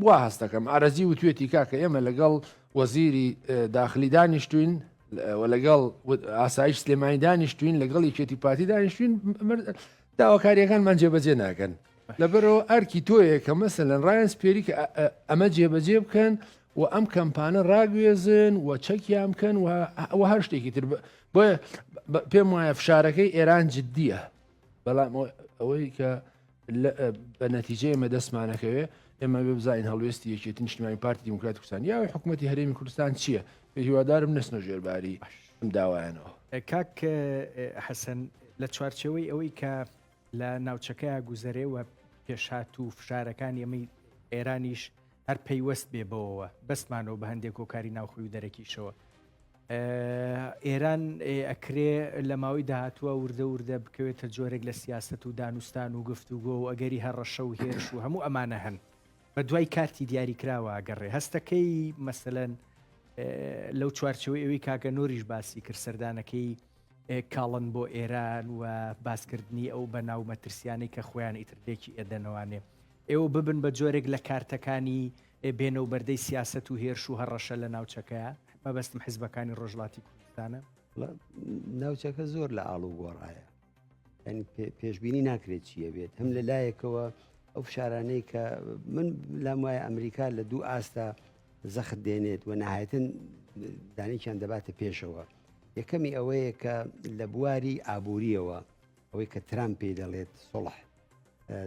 وا هەستەکەم عەرەزی و توێتی کاکە ئێمە لەگەڵ وەزیری داخلی دانیشتوین و لەگەڵ ئاسایش سلێمانی دانیشتوین لەگەڵ یەکێتی پارتی دانیشتوین داواکاریەکانمان جێبەجێ ناکەن لەبەرەوە ئەرکی تۆیە کە مەسەلەن ڕایەن سپێری کە ئەمە جێبەجێ بکەن و ئەم کەمپانە ڕاگوێزن و چەکیان بکەن و هەر شتێکی تر بۆیە پێم وایە فشارەکەی ئێران جددیە بەڵام ئەوەی کە بە نەتیجە ئێمە دەستمانەکەوێ ئێمە بێ بزانین هەڵوێستی یەکێتی نیشتیمانی پارتی دیموکراتی کوردستان یا حکوومەتی هەرێمی کوردستان چییە؟ هیوادارم نستنە ژێرباری ئەم داوایانەوە کاک حەسەن لە چوارچەوەی ئەوەی کە لە ناوچەکەی گوزەرێ و پێشات و فشارەکان ئەمەی ئێرانیش هەر پەیوەست بێ بەوەوە بەستمانەوە بە هەندێک کۆکاری ناوخۆی و دەرەکیشەوە ئێران ئەکرێ لە ماوەی داهاتووە وردە بکەوێتە جۆرێک لە سیاست و دانوستان و گفتوگۆ و ئەگەری هەڕەشە و هێرش و هەموو ئەمانە هەن بە دوای کارتی دیاریکراوە ئەگەڕێ هەستەکەی مەسەلەن لەو چوارچەوەی ئەوەی کاکە نۆریش باسی کرد سەردانەکەی کاڵن بۆ ئێران و باسکردنی ئەو بە ناو مەترسیانەی کە خۆیان ئیتردێکی ئێدەنەوانێ ئێوە ببن بە جۆرێک لە کارتەکانی بێنە و بەردەی سیاست و هێرش و هەڕەشە لە ناوچەکەیە مەبەستم حیزبەکانی ڕۆژڵاتی کوردستانە ناوچەکە زۆر لە ئاڵ و گۆڕایە ینی پێشببینی ناکرێت چیە بێت هەم لەلایەکەوە ئەو فشارانەی کە من لام وایە ئەمریکا لە دوو ئاستا زەخت دێنێت و نەهایەتن دانێکیان دەباتە پێشەوە یەکەمی ئەوەیە کە لە بواری ئابوووریەوە ئەوەی کە ترامپ پێی دەڵێت سڵح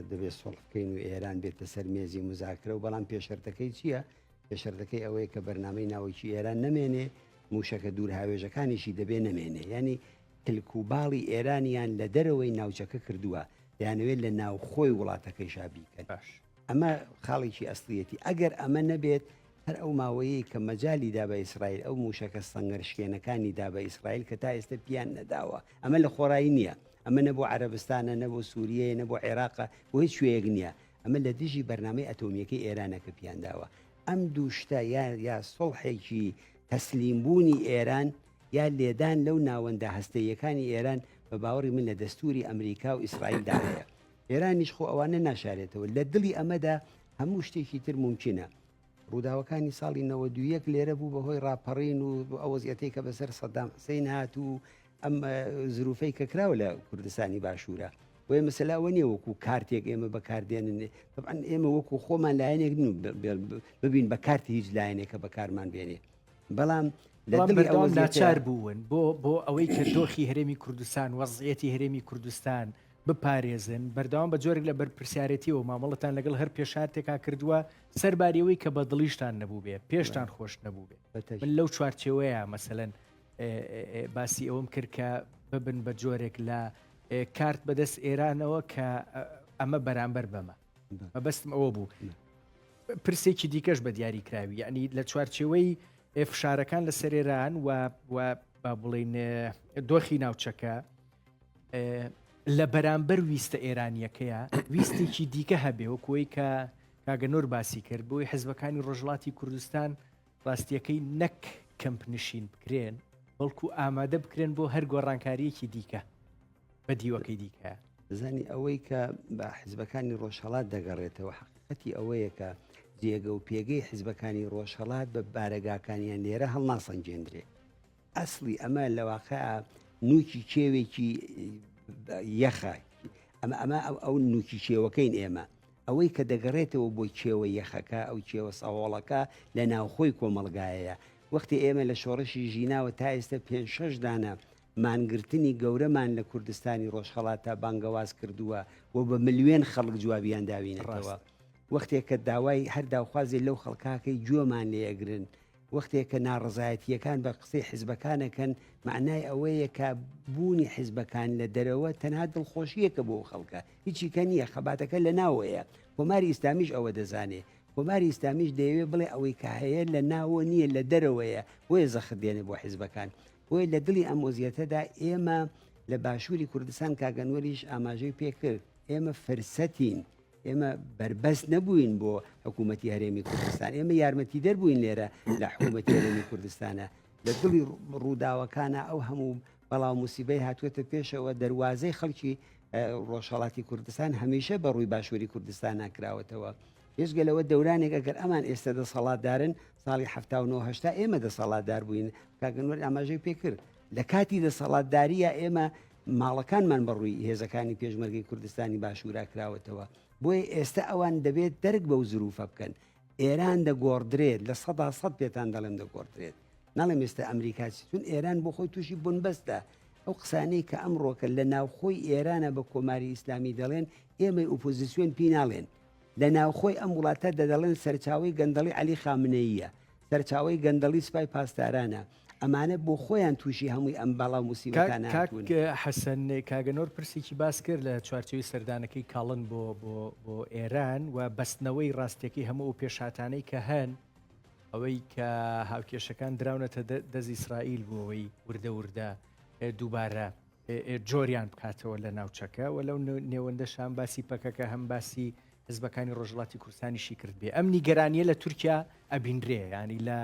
دەبێت سڵحکەین و ئێران بێتە سەر مێزی مزاکرە و بەڵام پێشەرتەکەی چییە؟ پێشەرتەکەی ئەوەیە کە بەرنامەی ناوەکی ئێران نەمێنێ موشەکە دوور هاوێژەکانیشی دەبێ نەمێنێ ینی کلکوباڵی ئێرانیان لە دەرەوەی ناوچەکە کردووە دەیانەوێت لە ناوخۆی وڵاتەکەی شابیکەن ئەمە خاڵێکی ئەسڵیەتی ئەگەر ئەمە نەبێت هەر ئەو ماوەیە کە مەجای دا بە ئیسرائیل ئەو موشەکە سەنگەرشکێنەکانی دا بە ئیسرائیل کە تا ئێستا پیان نەداوە ئەمە لە خۆڕایی نییە ئەمە نەبوو عەرەبستانە نەبوو سووریە نەبوو عێراقە بۆ هیچ شوێیەک نییە ئەمە لە دژی بەرنامەی ئەتۆمیەکەی ئێرانەکە پیانداوە ئەم دوو شتە یا سڵحێکی تەسلیمبوونی ئێران یا لێدان لەو ناوەندە هەستەیەکانی ئێران بە باوەڕی من لە دەستوری ئەمریکا و ئیسرائیلدا هەیە ئێرانیش خۆ ئەوانە ناشارێتەوە لە دڵی ئەمەدا هەموو شتێکی تر ممکنە ڕووداوەکانی ساڵی 91 لێرە بوو بەهۆی ڕاپەڕین و ئەو وەزیەتەی کە بەسەر سەدام حوسێن هات و ئەم زروفەی کە کراوە لە کوردستانی باشوورە وێ مەسەلاوە نیە وەکو کارتێک ئێمە بەکاردێنن طبعاً ئێمە وەکو خۆمان لایەنێک ببین بە کارتی هیچ لایەنێکە بەکارمان بێنێ بەڵام لە دڵی ئەوە ناچار بوون بۆ ئەوەی کە دۆخی هەرێمی کوردستان وەزعەتی هەرێمی کوردستان بپارێزن بەردەوام بە جۆرێک لە بەرپرسیارەتیەوە مامەڵەتان لەگەڵ هەر پێشاتێکا کردووە سەرباریەوەی کە بە دڵیشتان نەبوو بێ پێشتان خۆش نەبوو بێ من لەو چوارچێوەیە مەسەلەن باسی ئەوم کرد کە ببن بە جۆرێک لە کارت بەدەست ئێرانەوە کە ئەمە بەرامبەر بەمە مەبەستم ئەوە بوو پرسێکی دیکەش بە دیاری کراوی یعنی لە چوارچێوەی فشارەکان لە سەرێران و با بڵین دۆخی ناوچەکە لە بەرامبەر ویستە ئێرانیەکەیە ویستێکی دیکە هەبێ وەکوەی کە کاگەنۆر باسی کرد بۆی حزبەکانی ڕۆژهەڵاتی کوردستان ڕاستیەکەی نەک کەمپنشین بکرێن بەڵکو ئامادە بکرێن بۆ هەر گۆڕانکاریەکی دیکە بە دیوەکەی دیکە زانی ئەوەی کە بە حزبەکانی ڕۆژهەڵات دەگەڕێتەوە حقیقەتی ئەوەیە کە جێگە و پێگەی حزبەکانی ڕۆژهەڵات بە بارەگاکانیان لێرە هەڵناسەنجێندرێ ئەسلی ئەمە لە واقعە نوکی کێوێکی یەخە ئەمە ئەو نوکی کێوەکەین ئێمە ئەوەی کە دەگەڕێتەوە بۆ کێوە یەخەکە ئەو کێوە سەوڵەکە لە ناوخۆی کۆمەڵگایەیە وەختی ئێمە لە شۆڕشی ژیناوە تا ئێستا 5-6 دانە مانگرتنی گەورەمان لە کوردستانی ڕۆژهەڵات تا بانگەواز کردووە و بە ملیێن خەڵک جوابیان داوینەوە وەختێک کە داوای هەر داوخوازێ لەو خەڵکاکەی گوێمان لێگرن وەختێک کە ناڕزایەتیەکان بە قسەی حیزبەکانەکەن معنای ئەوەیە کە بوونی حیزبەکان لە دەرەوە تەنها دڵخۆشیەکە بۆ خەڵکە هیچی کە نییە خەباتەکە لە ناوەیە کۆماری ئیسلامیش ئەوە دەزانێ کۆماری ئیسلامیش دەیەوێت بڵێ ئەوەی کە هەیە لە ناوە نییە لە دەرەوەیە وێ زەخت دێنێ بۆ حیزبەکان وی لە دڵی ئەم وەزیەتەدا ئێمە لە باشووری کوردستان کاگەنوەریش ئاماژەی پێکرد ئێمە فرسەتین ئێمە بربەست نەبووین بۆ حکوومەتی هەرێمی کوردستان ئێمە یارمەتی دەربووین لێرە لە حکوومەتی هەرێمی کوردستانە لە دڵی ڕووداوەکانە ئەو هەموو بەڵاو موسیبەی هاتوێتە پێشەوە دەواازەی خەڵکی ڕۆژهەڵاتی کوردستان هەمیشە بە ڕووی باشووری کوردستان ناکراوەتەوە پێشگەلەوە دەورانێک ئەگەر ئەمان ئێستا دەسەڵاتدارن ساڵی 1970 ئێمە دەسەڵاتدار بووین کاگەنوەر ئاماژەی پێکرد لە کاتی دەسەڵاتداریە ئێمە ماڵەکانمان بەڕووی هێزەکانی پێشمەرگی کوردستانی باشوورا کراوەتەوە بۆیە ئێستا ئەوان دەبێت دەرک بەو زروفە بکەن ئێران دەگۆڕدرێت لە 100 پێتان دەڵێم دەگۆڕدرێت ناڵێم ئێستا ئەمریکاچی چون ئێران بۆ خۆی تووشی بنبەستە ئەو قسانەی کە ئەمڕۆکە لە ناوخۆی ئێرانە بە کۆماری ئیسلامی دەڵێن ئێمە ئوپۆزیسیۆن پێی ناڵێن لە ناوخۆی ئەم وڵاتە دەدەڵێن سەرچاوی گەندەڵی عەلی خامنەییە سەرچاوی گەندەڵی سوپای پاسدارانە ئەمانە بۆ خۆیان تووشی هەمووی ئەم باڵا موسیبەکان هاتوون حەسەن کاگەنۆر پرسێکی باس کرد لە چوارچێوی سەردانەکەی کاڵن بۆ ئێران و بەستنەوەی ڕاستیەکەی هەموو و پێشاتانەی کە هەن ئەوەی کە هاوکێشەکان دراونەتە دەست ئیسرائیل بۆەوەی وردە دووبارە جۆریان بکاتەوە لە ناوچەکە و لەو نێوەندەشان باسی پەکەکە هەم باسی حزبەکانی ڕۆژهەڵاتی کوردستانیشی کرد بێ ئەم نیگەرانیە لە تورکیا ئەبینرێ ینی لە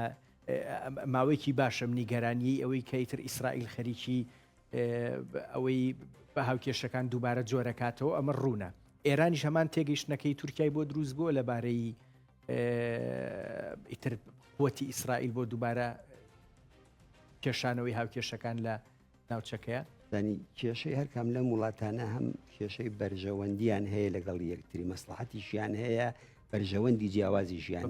ماوەیەکی باشە نیگەرانی ئەوەی کەیتر ئیسرائیل خەریکی ئەوەی بە هاوکێشەکان دووبارە جۆرەکاتەوە ئەمە ڕوونە ئێرانیش هەمان تێگەیشتنەکەی تورکیای بۆ دروست بووە لەبارەی ئیتر قووەتی ئیسرائیل بۆ دووبارە کێشانەوەی هاوکێشەکان لە ناوچەکەیە زانی کێشەی هەرکەم لەم وڵاتانە هەم کێشەی بەرژەوەندیان هەیە لەگەڵ یەکتری مەسلحەتیشیان هەیە بەرژەوەندی جیاوازی ژیان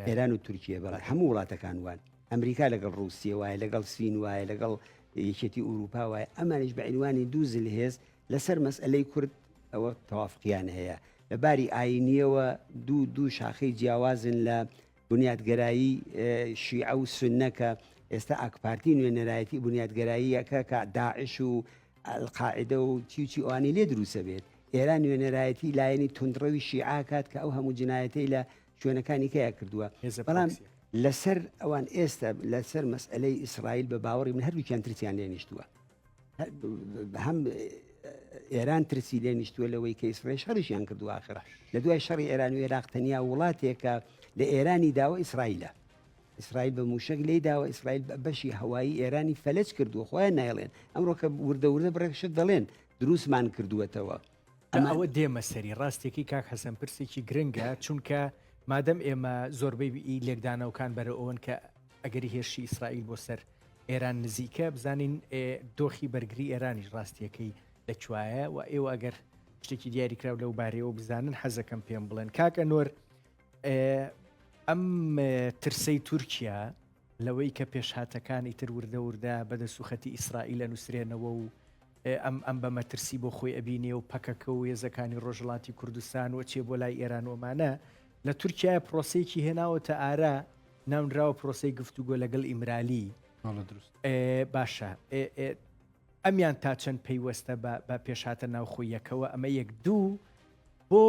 ئێران و تورکیە بەڵات هەموو وڵاتەکان وان ئەمریکا لەگەڵ ڕووسیە وایە لەگەڵ سین وایە لەگەڵ یەکێتی ئوروپا وایە ئەمانش بە عنوانی دوو زلهێز لەسەر مەسئلەی کورد ئەوە تەوافقیان هەیە لەباری ئاینیەوە دوو شاخەی جیاوازن لە بنیادگەرایی شیعە و سوننەکە ئێستا ئاکپارتی نوێنەرایەتی بنیادگەراییەکە کە داعش و القاعدە و چی ئەوانی لێ دروسە بێت ئێران نوێنەرایەتی لایەنی تندڕەوی شیعە کات کە ئەو هەموو جنایەتەی لە شوێنەکانی کەیە کردووە بەڵام لەسەر ئەوان ئێستا لەسەر مەسئلەی ئیسرائیل بە باوەڕی من هەردووکیان ترسیان لێ نیشتووە هەم ئێران ترسی لێ نیشتووە لەوەی کە ئیسرائیل شەڕیشیان کردو ئاخر لە دوای شەڕی ئێران و عێراق تەنیا وڵاتێکە لە ئێرانی داوە ئیسرائیلە. ئیسرائیل بە موشک لی داوە، ئیسرائیل بەشی هەوایی ئێرانی فەلەج کردو خۆیان نایڵێن. ئەمڕۆ کە وردە بڕێکشت دەڵێن دروستمان کردووەتەوە. ئەوە دێمە سەری ڕاستێکی کاک حەسەن پرسێکی گرنگە، چونکە مادەم ئێمە زۆربەی لێکدانەوەکان بەرە ئەوەن کە ئەگەری هێرشی ئیسرائیل بۆ سەر ئێران نزیکە بزانین دۆخی بەرگری ئێرانیش ڕاستیەکەی لەکوایە و ئێوە ئەگەر شتێکی دیاریکراو لەو بارەیەوە بزانن حەزەکەم پێم بڵێن. کاکە نۆر، ئەم ترسەی تورکیا لەوەی کە پێشهاتەکانی تر وردە بەدەسوخەتی ئیسرائیل لە نووسێنەوە و ئەم بە مەترسی بۆ خۆی ئەبینێ و پەکەکە و هێزەکانی ڕۆژهڵاتی کوردستان و چێ بۆ لای ئێرانۆمانە لە تورکیا پرۆسەیەکی هێناوەتە ئارا ناونراوە پرۆسەی گفتوگۆ لەگەڵ ئیمرالی. باشە ئەمیان تا چەند پەیوەستە بە پێشهاتە ناوخۆیەکەوە ئەمە یەک دوو بۆ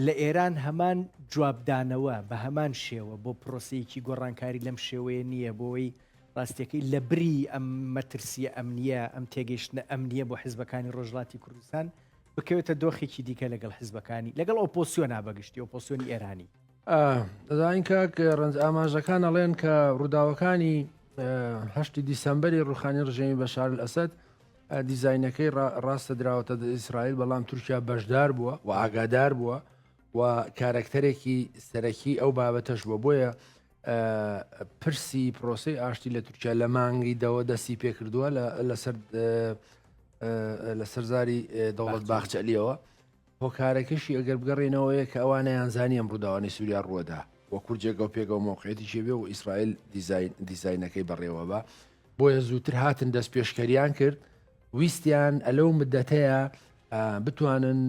لە ئێران هەمان جوابدانەوە بە هەمان شێوە بۆ پرۆسەیەکی گۆڕانکاری لەم شێوەیە نییە بۆی ڕاستیەکەی لە بری ئەم مەترسیە ئەمنیە ئەم تێگەیشتنە ئەمنیە بۆ حیزبەکانی ڕۆژهڵاتی کوردستان بکەوێتە دۆخێکی دیکە لەگەڵ حیزبەکانی لەگەڵ ئۆپۆسیۆنا بەگشتی ئۆپۆسیۆنی ئێرانی. دەزانین کاک ڕەنج ئاماژەکان ئەڵێن کە ڕووداوەکانی 8 دیسەمبەری ڕوخانی ڕژێمی بەشار ئەسەد دیزاینەکەی ڕاستە دراوەتە ئیسرائیل، بەڵام تورکیا بەشدار بووە و ئاگادار بووە و کارکتەرێکی سەرەکی ئەو بابەتەش بووە. بۆیە پرسی پرۆسی ئاشتی لە تورکیا لە مانگی دەوە دەستی پێکردووە لە سەرزاری دەوڵەت باخچەلیەوە. هۆکارەکەشی ئەگەر بگەڕێنەوەیە کە ئەوانە یانزانی ئەم ڕووداوانی سووریا ڕووەدا وە کورجێگە و پێگە و موقعێتی شێبێ و ئیسرائیل دیزاینەکەی بەڕێوە بە بۆیە زووتر هاتن دەست پێشکەریان کرد، ویستیان ئەلەو مدەتەیە بتوانن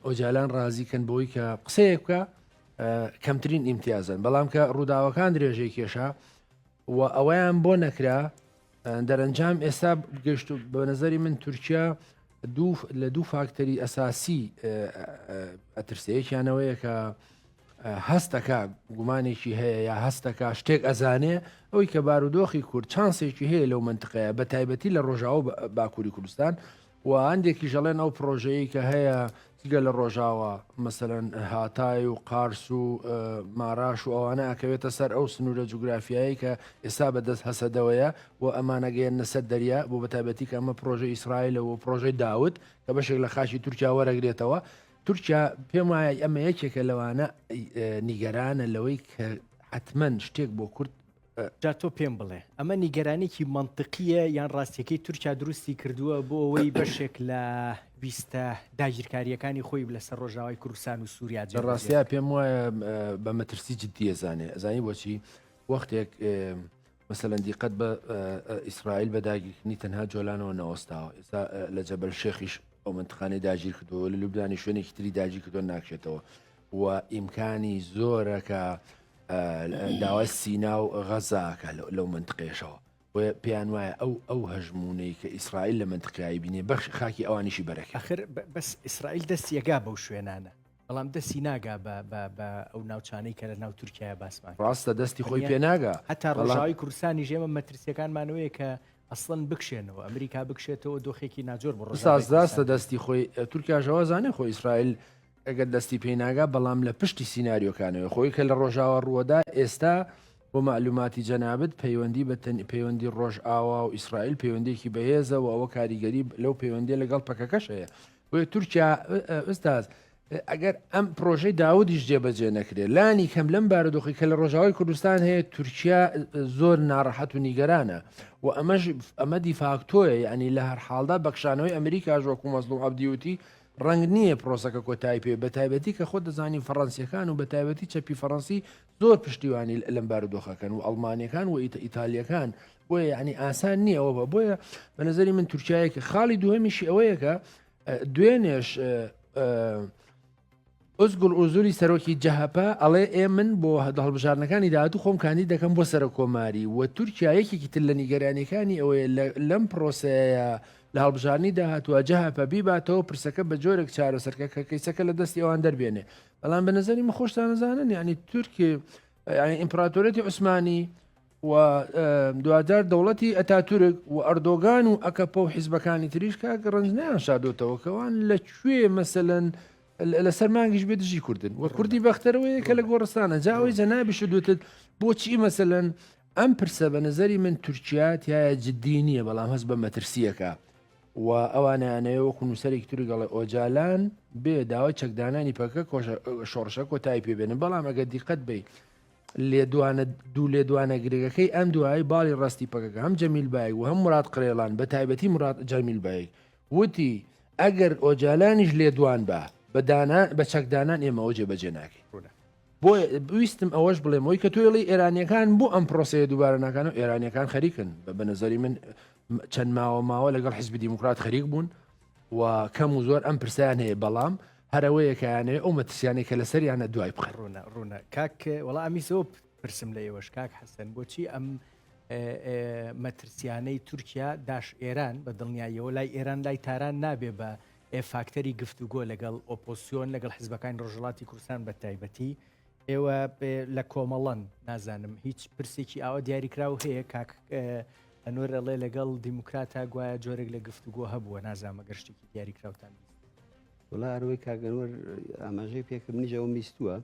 ئۆجالان ڕازیکەن بۆی کە قسەیەک بکە کەمترین ئیمتیازن، بەڵام کە ڕووداوەکان درێژەی کێشا و ئەوەیان بۆ نەکرا دەرەنجام ئێستا گەشت بە نظری من تورکیا لە دوو فاکتەری ئەساسی ئەترسەیەکیانەوەیە کە هەستەکە گومانێکی هەیە یا هەستەکە شتێک ئەزانێ ئەوەی کە بارودۆخی کورد چانسێکی هەیە لەو منتقەیە بە تایبەتی لە ڕۆژاوە باکووری کوردستان و هەندێکی ژەڵێن ئەو پرۆژەیە کە هەیە گە لە ڕۆژاوە مەسەرەن هاتای و قارس و ماراش و ئەوانە ئەکەوێتە سەر ئەو سنوورە جوگرافیایی کە ئێستا بەدەست هەسەدەوەیە و ئەمانەگەیەنە سەر دەریا بۆ بەتابەتی کە ئەمە پرۆژەی ئیسرائیلەوە و پرۆژەی داوت کە بەشێک لە خاشی تورکیا وەرەگرێتەوە. تورکیا پێم وایە ئەمە یەکێکە لەوانە نیگەرانە لەوەی کە حتمەن شتێک بۆ کورد جا تۆ پێم بڵێ ئەمە نیگەرانێکی منطقیە یان ڕاستیەکەی تورکیا دروستی کردووە بۆ ئەوەی بەشێک لە ویستە داگیرکاریەکانی خۆی لەسەر ڕۆژاوای کوردستان و سووریا ڕاستیا پێم وایە بە مەترسی جددیە زانی بۆچی وەختێک مەسەلەن دیقەت بە ئیسرائیل بە داگیرکردنی تەنها جۆلانەوە نەوەستاوە ئێستا لە جەبەل شێخیش ئەو منتقانەی داگیر کردەوە لە لوبنانی شوێنێکی تری داگیر کردو ناکشێتەوە و ئیمکانی زۆرە کە داوای سینا و غەزاکە لەو منتقێشەوە پێیان وایە ئەو هەژمونەی کە ئیسرائیل لە منتقیایی بینێ بەخش خاکی ئەوانیشی بەرەکە ئەخر بەس ئیسرائیل دەستیەگا بەو شوێنانە بەڵام دەستی ناگا بە ئەو ناوچانەی کە لە ناو تورکیا باسمان ڕاستە دەستی خۆی پێناگا هەتا ڕۆژاوی کوردستانی ژێمە مەترسیەکانمانەوەیە کە ئەسڵەن بکشێنەوە ئەمریکا بکشێتەوە دۆخێکی ناجۆر بۆ ڕاستە دەستی خۆی تورکیاژەوە زانێ خۆی ئیسرائیل ئەگەر دەستی پێیناگا بەڵام لە پشتی سینناریۆکانەوە خۆی کە لە ڕۆژاوە ڕووەدا ئێستا بۆ معلوماتی جەنابەت پەیوەندی بە پەیوەندی ڕۆژ ئاوا و ئیسرائیل پەیوەندێکی بەهێزە و ئەوە کاریگەری لەو پەیوەندی لەگەڵ پەکەکەش هەیە بۆیە تورکیا ئستاز ئەگەر ئەم پرۆژەی داودیش جێبەجێ نەکرێت لانی کەم لەم بارودۆخی کە لە ڕۆژاوای کوردستان هەیە تورکیا زۆر ناڕەحەت و نیگەرانە و ئەمە دیفاکتۆیە یعنی لە هەر حاڵدا بەخشانەوەی ئەمریکا ژۆک و مەزلوم عەبدیوتی ڕنگ نییە پرۆسەکە کۆتایی پێ بە تایبەتی کە خۆ دەزانی فەڕەنسیەکان و بە تایبەتی چەپی فەڕەنسی زۆر پشتیوانی لەم بارودۆخەکەن و ئەڵمانیەکان و ئیتالیەکان بۆیە یعنی ئاسان نییەوە بۆیە بە نظری من تورکیایەکە خاڵی دووەمیشی ئەوەیە کە دوێنێش ئۆزگوڵ ئوزوری سەرۆکی جەهەپە ئەڵێ من بۆ هەڵبژارنەکانی داهاتوو خۆم کاندید دەکەم بۆ سەر کۆماری و تورکیا یەکێکی تر لە نیگەرانیەکانی ئەوەیە لەم پرۆسەیە لە هەڵبژارنی داهاتووە جەهەپە بیباتەوە پرسەکە بە جۆرێک چارەسەرکە کە کەیسەکە لە دەستی ئەوان دەربێنێ بەڵام بە نظری مە خۆشتانەزانن یعنی تورکی ئیمپراتۆرەتی عوسمانی و دواتر دەوڵەتی ئەتاتورک و ئەردۆگان و ئەکەپە و حیزبەکانی تریش کاکە ڕنجنیان شادۆتەوە کەوان لەکوێ مەسەلەن لەسەر مانگیش بێ دژی کوردن و کوردی بەختەرەوەی کە لە گۆڕستانە جاوەی جەنابی شدوتت بۆچی مەسەلەن ئەم پرسە بە نظری من تورکیا تایە جددی نییە بەڵام هەست بە مەترسیەکە و ئەوانیانەیە وەکو نووسەرێکی توری گەڵێ ئۆجالان بێ داوای چەکدانانی پەکە شۆڕشە کۆتایی پێبێنن بەڵام ئەگە دیقەت بی لێدوانە دوو لێدوانە گرێگەکەی ئەم دوایی باڵی ڕاستی پەکەکە هەم جەمیل بایک و هەم مراد قرێڵان بە تایبەتی مراد جەمیل بایک وتی ئەگەر ئۆجالانیش لێدوان بە چەکدانان ئێمە ئەو جێبەجێ ناکەین بۆ ویستم ئەوەش بڵێم ئەوی کە توێڵی ئێرانیەکان بۆ ئەم پرۆسەیە دووبارە ناکەن و ئێرانیەکان خەریکن بە نظری من چەند ماوە لەگەڵ حیزبی دیموکرات خەریک بوون و کەم و زۆر ئەم پرسیان هەیە بەڵام هەرەوەیەکیانەیە ئەو مەترسیانەی کە لەسەریانە دوای بخەن ڕوونە کاک وەڵام ئەمیسۆ پرسم لە ئێوەش کاک حەسەن بۆچی ئەم مەترسیانەی تورکیا داش ئێران بە دڵنیاییەوە لای ئێران لای تاران نابێ بە فاکتەری گفتوگۆ لەگەڵ ئۆپۆسیۆن لەگەڵ حیزبەکانی ڕۆژهەڵاتی کوردستان بە تایبەتی ئێوە لە کۆمەڵەن نازانم هیچ پرسێکی ئاوە دیاریکراو هەیە کاک ئەنوەر ئەڵێ لەگەڵ دیموکراتە گوایە جۆرێک لە گفتوگۆ هەبووە نازانمە گەشتێکی دیاریکراوتان وڵا هەروەی کاگەنوەر ئاماژەی پێکە منیش ئەوم بیستووە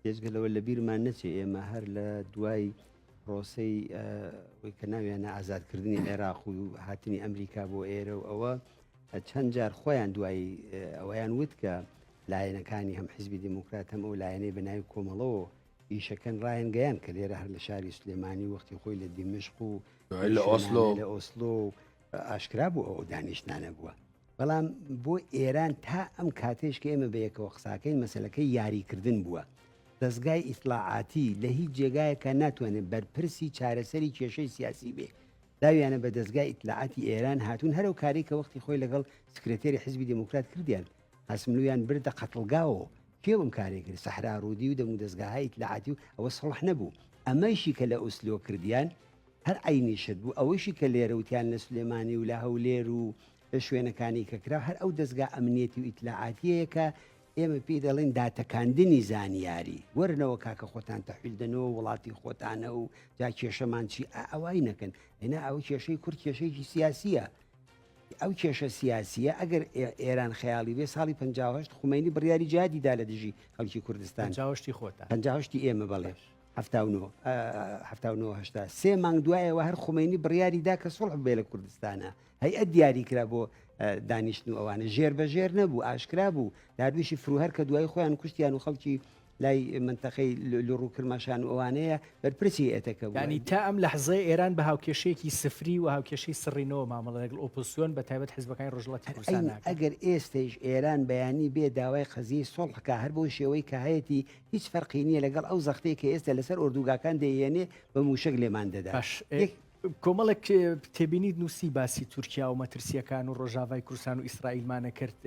پێشگەلەوە لە بیرمان نەچێ ئێمە هەر لە دوای پرۆسەی وی کە ناویانە ئازادکردنی عێراق و هاتنی ئەمریکا بۆ ئێرە و ئەوە چەند جار خۆیان دوایی ئەوەیان وت کە لایەنەکانی هەم حیزبی دیموکرات هەم ئەو لایەنەی بەناوی کۆمەڵەوە ئیشەکەن ڕایەن گەیان کە لێرە هەر لە شاری سلێمانی وەختی خۆی لە دیمشق و لە ئۆسلۆ ئاشکرا بوو ئەو دانیشتانە بووە بەڵام بۆ ئێران تا ئەم کاتێش کە ئێمە بەیەکەوە قساکەین مەسلەکەی یاریکردن بووە دەستگای ئیطلاعاتی لە هیچ جێگایەکە ناتوانێت بەرپرسی چارەسەری کێشەی سیاسی بێ داویانە بە دەستگای ئیطلاعاتی ئێران هاتوون هەرو کاری کە وەختی خۆی لەگەڵ سکرتێری حیزبی دیموکرات کردیان هەسملویان بردە قەتڵگاوە کێوم کارێک کرد سەحرا ڕوودی و دەمو دەستگاهای ئیطلاعاتی و ئەوە سڵح نەبوو ئەمەشی کە لە ئوسلۆ کردیان هەر عینیشت بوو ئەوەشی کە لێرە وتیان لە سلێمانی و لە هەولێر و لە شوێنەکانی کەکرا هەر ئەو دەستگا ئەمنیەتی و ئیطلاعاتیەیە کە ئێمە پێی دەڵێن داتەکاندنی زانیاری وەرنەوە کاکە خۆتان تەحویلدنەوە وڵاتی خۆتانە و جا کێشەمان چی ئەوای نەکەن ئەنا ئەو کێشەی کورد کێشەیەکی سیاسیە ئەو کێشە سیاسیە ئەگەر ئێران خەیاڵی بێ ساڵی 58 خومینی بڕیاری جادیدا لە دژی خەڵکی کوردستان 50 خۆتە 50 ئێمە بەڵێ 1970 سێ مانگ دوایەوە هەر خومینی بڕیاریدا کە سڵح بێ لە کوردستانە هەیئەت دیاری کرا بۆ دانیشتن و ئەوانە ژێر بەژێر نەبوو ئاشکرا بوو دارویشی فروهەر کە دوای خۆیان کوشتیان و خەڵکی لای منتەقەی لە ڕووکرماشان و ئەوانەیە بەرپرسی ئێتەکە بوو ینی تا ئەم لەحزەی ئێران بە هاوکێشەیەکی سفری و هاوکێشەی سڕینەوە مامەڵە لەگەڵ ئۆپۆسیۆن بە تایبەت حیزبەکانی ڕۆژهەڵاتی کوردستان ئەگەر ئێستش ئێران بەیانی بێ داوای قەزیی سڵحکە هەر بۆ شێوەی کە هەیەی هیچ فەرقی نییە لەگەڵ ئەو زەختەیە کە ئێستا لەسەر ئۆردوگاکان دەیێنێ بە موشک لێمان دەدا کۆمەڵێک تێبینیت نووسی باسی تورکیا و مەترسیەکان و ڕۆژاوای کوردستان و ئیسرائیلمانە کرد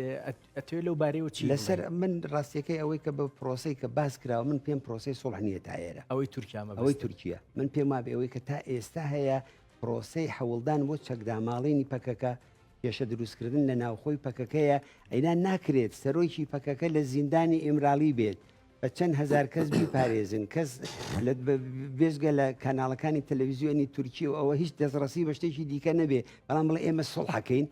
ئەتوێت لەو بارەیەوە چی لەسەر من ڕاستیەکەی ئەوەی کە بە پرۆسی کە باس کراوە من پێم پرۆسی سڵح نییە تا ئێرە ئەوەی تورکیامە ئەوەی تورکیا من پێم وابێ ئەوەی کە تا ئێستا هەیە پرۆسی هەوڵدان بۆ چەکداماڵینی پەکەکە کێشە دروستکردن لە ناوخۆی پەکەکەیە ئەینا ناکرێت سەرۆکی پەکەکە لە زیندانی ئیمراڵی بێت بە چەند هزار کەس بیپارێزن کەس بێزگە لە کاناڵەکانی تەلەڤیزیۆنی تورکی و ئەوە هیچ دەستڕەسی بە شتێکی دیکە نەبێ بەڵام بڵێ ئێمە سڵحەکەین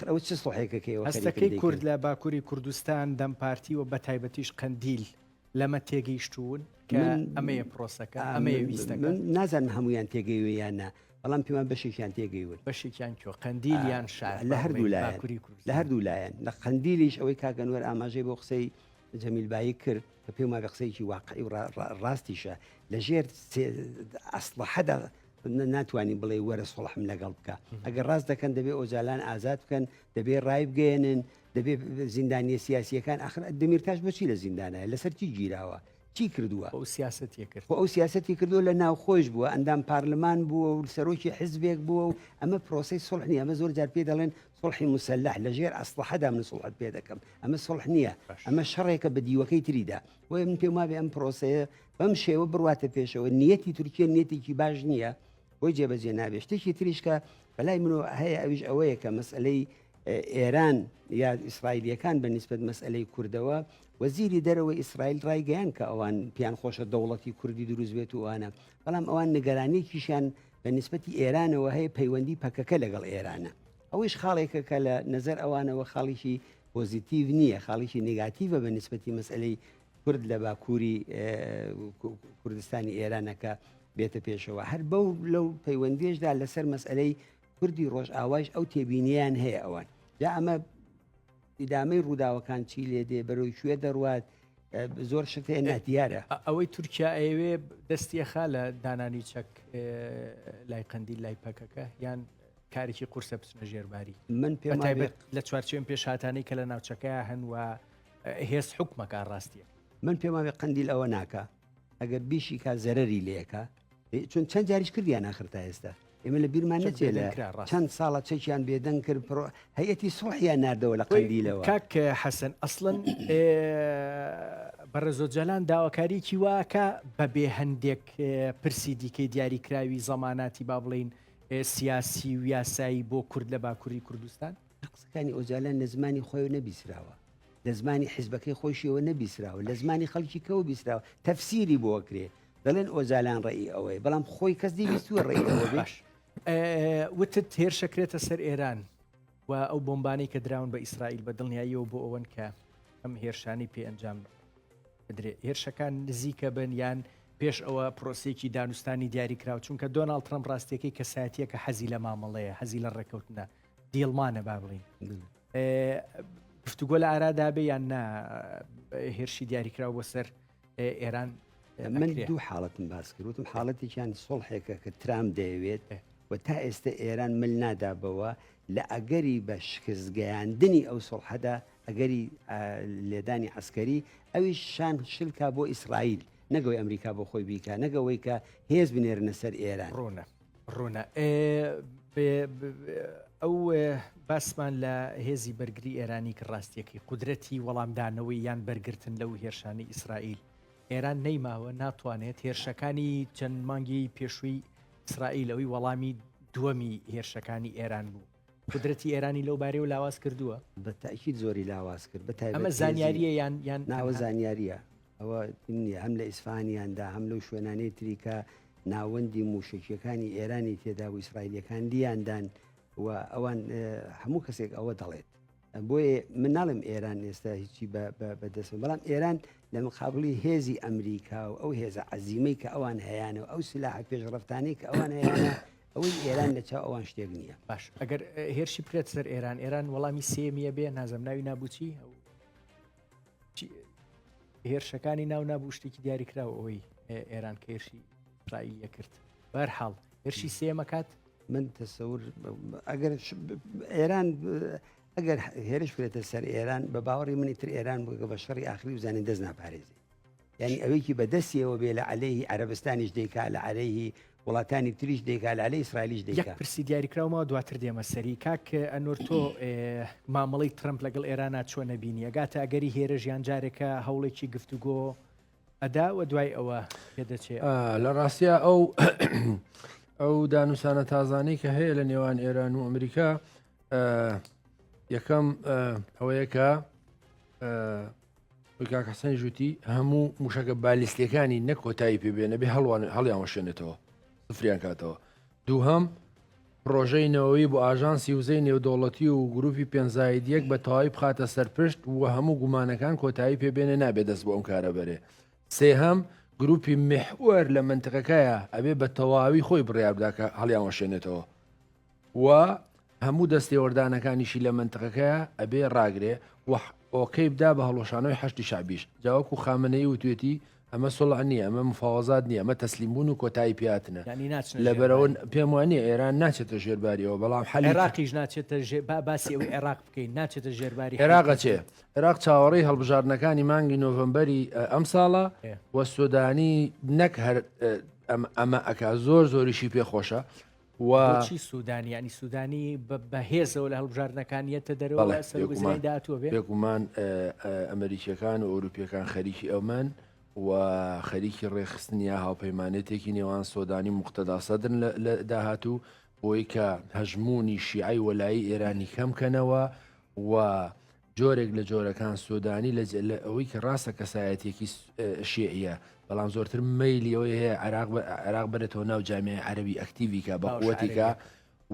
ئەوە چه سڵحێکەکەیەوە هەستەکەی کورد لە باکووری کوردستان دەم پارتی و بە تایبەتیش قەندیل لەمە تێگەیشتون کە ئەمەیە پرۆسەکە ئەمەیە ویستەکە نازانم هەمویان تێگەیویانە بەڵام پێمان بەشێکیان تێگەیون بەشێکیان کۆ قەندیلیان شار لە هەردوو لایەن لە هەردوو لایەن لە قەندیلیش ئەوەی کاگەنوەر ئاماژەی بۆ قسەی جەمیل بایی کرد کە پێم وابێ قسەیەکی واقعی و ڕاستیشە لە ژێر ئەسڵحەدا ناتوانین بڵێ وەرە سڵحم لەگەڵ بکە ئەگەر ڕاست دەکەن دەبێ ئۆجالان ئازاد بکەن دەبێ ڕای بگەێنن دەبێ زیندانیە سیاسیەکان ئاخر دەمیرتاش بۆچی لە زیندانە لەسەر چی گیراوە چی کردووە ئەو سیاسەتی کرد ئەو سیاسەتی کردو لە ناوخۆش بووە ئەندام پارلمان بووە و سەرۆکی حیزبێک بووە و ئەمە پرۆسی سڵح نییە ئەمە زۆر جار پێ دەڵێن سڵحی مسلح لە ژێر ئەسڵحەدا من سڵحت پێ دەکەم ئەمە سڵح نییە ئەمە شەڕێکە بە دیوەکەی تریدا وە من پێم وابێ ئەم پرۆسەیە بەم شێوە بڕواتە پێشەوە نیەتی تورکیە نیەتێکی باش نییە بۆی جێبەجێ نابێ شتێکی تریشکە بەلای منەوە هەیە ئەویش ئەوەیە کە مەسئلەی ئێران یا ئیسرائیلیەکان بە نیسبەت مەسئلەی کوردەوە وەزیری دەرەوەی ئیسرائیل ڕایگەیان کە ئەوان پیان خۆشە دەوڵەتی کوردی دروست بێت و وانە بەڵام ئەوان نیگەرانێکیشیان بە نیسبەتی ئێرانەوە هەیە پەیوەندی پەکەکە لەگەڵ ئێرانە ئەوەش خاڵێکە کە لە نەزەر ئەوانەوە خاڵیشی پۆزیتیڤ نییە خاڵیشی نگاتیڤە بە نیسبەتی مەسئلەی کورد لە باکووری کوردستانی ئێرانەکە بێتە پێشەوە هەر بەو لەو پەیوەندیشدا لەسەر مەسئلەی کوردی ڕۆژ ئاواش ئەو تێبینیان هەیە ئەوان جا ئەمە ئیدامەی ڕووداوەکان چی لێ دێ بەرەوەی کوێ دەڕوات زۆر شتێ ناتیارە ئەوەی تورکیا ئەوێ دەستیەخا لە دانانی چەک لای قەندی لای پەکەکە یان کارێکی قورسە بچنە ژێرباری من پێم لە چوارچێن پێشهاتانی کە لە ناوچەکەی هەنوە هێز حکومەکە ڕاستیە من پێماوێ قەندیل ئەوە ناکە ئەگەر بیشی کا زەرری لێکە چون چەند جاریش کردیان ناخر تا ئێستا ئێمە لە بیرمان نەچێت لە چەند ساڵە چەکیان بێدەنگ کرد هەیەتی سوحیان ناردەوە لە قەندیلەوە کاک حەسەن ئەسڵەن بەڕێزۆجەلان داواکاریکی واکە بەبێ هەندێک پرسی دیکەی دیاریکراوی زەماناتی با بڵین سیاسی و یاسایی بۆ کورد لە باکووری کوردستان قسەکانی ئۆجالان لە زمانی خۆی نەبیسراوە لە زمانی حیزبەکەی خۆشیەوە نەبیسراوە لە زمانی خەڵکی کەەوە بیسراوە تەفسیری بۆ کرێ دەڵێن ئۆجالان ڕێی ئەوەی بەڵام خۆی کەس دیویستوە ڕێی ئەوە باش وتت هێرشەکرێتە سەر ئێران و ئەو بۆمبانی کە دراون بە ئیسرائیل بە دڵنیاییەوە بۆ ئەوەن کە ئەم هێرشانی پێ ئەنجام بدرێت هێرشەکان نزیکە بن یان پێش ئەوە پرۆسێکی دانوستانی دیاریکراوە چونکە دۆناڵد ترەمپ ڕاستیەکەی کەسایەتیە کە حەزی لە مامەڵەیە حەزی لە ڕێکەوتنە دیڵمانە با بڵین گفتوگۆ لە ئارادا بێ یان نا هێرشی دیاریکراوە بۆ سەر ئێران من دوو حاڵەتم باس کرد وتم حاڵەتێکیان سڵحێکە کە ترام دەیەوێت و تا ئێستا ئێران مل نادابەوە لە ئەگەری بە شکستگەیاندنی ئەو سڵحەدا ئەگەری لێدانی عسکەری ئەوی شان شلکا بۆ ئیسرائیل نەگەوەی ئەمریکا بۆ خۆی بیکە نەگەوەی کە هێز بنێرنە سەر ئێران ڕوونە ئەو باسمان لە هێزی بەرگری ئێرانی کە ڕاستیەکەی قودرەتی وەڵامدانەوەی یان بەرگرتن لەو هێرشانی ئیسرائیل ئێران نەیماوە ناتوانێت هێرشەکانی چەند مانگی پێشووی ئیسرائیلەوەی وەڵامی دووەمی هێرشەکانی ئێران بوو قودرەتی ئێرانی لەو بارەی و لاواز کردووە بە تاکید زۆری لاواز کرد بە ئەمە زانیاریە یان ناوە زانیاریە ئەوە هەم لە ئیسفانیاندا هەم لەو شوێنانەی تریکە ناوەندی موشکیەکانی ئێرانی تێدا و ئیسرائیلەکان دیاندان و ئەوان هەموو کەسێک ئەوە دەڵێت بۆیە من ناڵم ئێران ئێستا هیچی بەدەست بەڵام ئێران لە مقابلی هێزی ئەمریکا و ئەو هێزە عەزیمەی کە ئەوان هەیەە و ئەو سلاح پێشڕەفتانەی کە ئەوان هەیەە ئەوەی ئێران لە چاو ئەوان شتێک نییە باش ئەگەر هێرشی بکرێت سەر ئێران وەڵامی سێمیە بێ نازەم ناوی نابووچی هێرشەکانی ناو نابوو شتێکی دیاریکراوە ئەوەی ئێران کە هێرشی ئیسرائیلیە کرد بەرحاڵ هێرشی سێمەکات من تەسەور ئەگەر ئێران ئەگەر هێرش فرێتە سەر ئێران بە باوەڕی منی تر ئێران بگە بە شەڕی ئاخری وزانین دەست ناپارێزی یعنی ئەوەیکی بەدەستیەوە بێ لە عەلەیهی عەرەبستانیش دەیکا لە عەلەیهی وڵاتانی تریش دەیکا لە عەلەی ئیسرائیلیش دەیکا یەک پرسی دیاریکراومەوە دواتر دێمە سەری کاک ئەنوەر تۆ مامەڵەی ترەمپ لەگەڵ ئێرانە چۆن نەبینی ئەگاتە ئەگەری هێرەژیان جارێکە هەوڵێکی گفتوگۆ ئەدا و دوای ئەوە پێدەچێت لە ڕاستیە ئەو دانووسانە تازانەی کە هەیە لە نێوان ئێران و ئەمریکا یەکەم ئەوەیە کە کاکەسەن ژووتی هەموو موشەکە بالیستیەکانی نەک کۆتایی پێبێنە بێ هەڵیان وەشێنێتەوە سفریان کاتەوە دووهەم پرۆژەینەوەی بۆ ئاژانسی وزەی نێودوڵەتی و گروپی پێنجایدیەک بە تەواوی بخاتە سەرپشت و هەموو گومانەکان کۆتایی پێبێنە نابێت دەست بۆ ئەم کارە بەرێ سێهەم گروپی محور لە منتقەکەیە ئەبێ بە تەواوی خۆی بڕیابداکە هەڵیان وەشێنێتەوە و هەموو دەستێوەردانەکانیشی لە منتقەکەیە ئەبێ ڕاگرێ ئۆکەی بدا بە هەڵۆشانەوەی هەشتی شعبیش جاوەکو خامنەی و توێتی ئەمە سڵح نییە ئەمە مفاوەزات نییە ئەمە تەسلیمبوون و کۆتایی پیاتنە لەبەرەوە پێم وانە ئێران ناچێتە ژێرباریەوە بەڵام عێراقیش ناچێتە باسی ئەوی عێراق بکەین ناچێتە ژێرباری عێراقە چێ عێراق چاوەڕێی هەڵبژاردنەکانی مانگی نۆڤەمبەری ئەم ساڵە وە سودانی نەک هەر ئەمە ئەکا زۆریشی پێخۆشە چی سوودانی ینی سوودانی بەهێزەوە لە هەڵبژاردنەکانیەتە دەرەوە سەرگوزەریداهاتووە بێ بێگومان ئەمریکیەکان و ئەوروپیەکان خەریکی ئەومان و خەریکی ڕێخستنیا هاوپەیمانێتێکی نێوان سۆدانی مقتەدا سەدرن لە داهاتوو بۆی کە هەژمونی شیعی وەلایی ئێرانی کەمکەنەوە و جۆرێک لە جۆرەکان سودانی لە ئەوەی کە ڕاستە کەسایەتێکی شیعە بەڵام زۆرتر مەیلی ئەوەی هەیە عراق بێتەوە ناو جامعە عەرەبی ئەکتیڤیکە بە قووەتێکە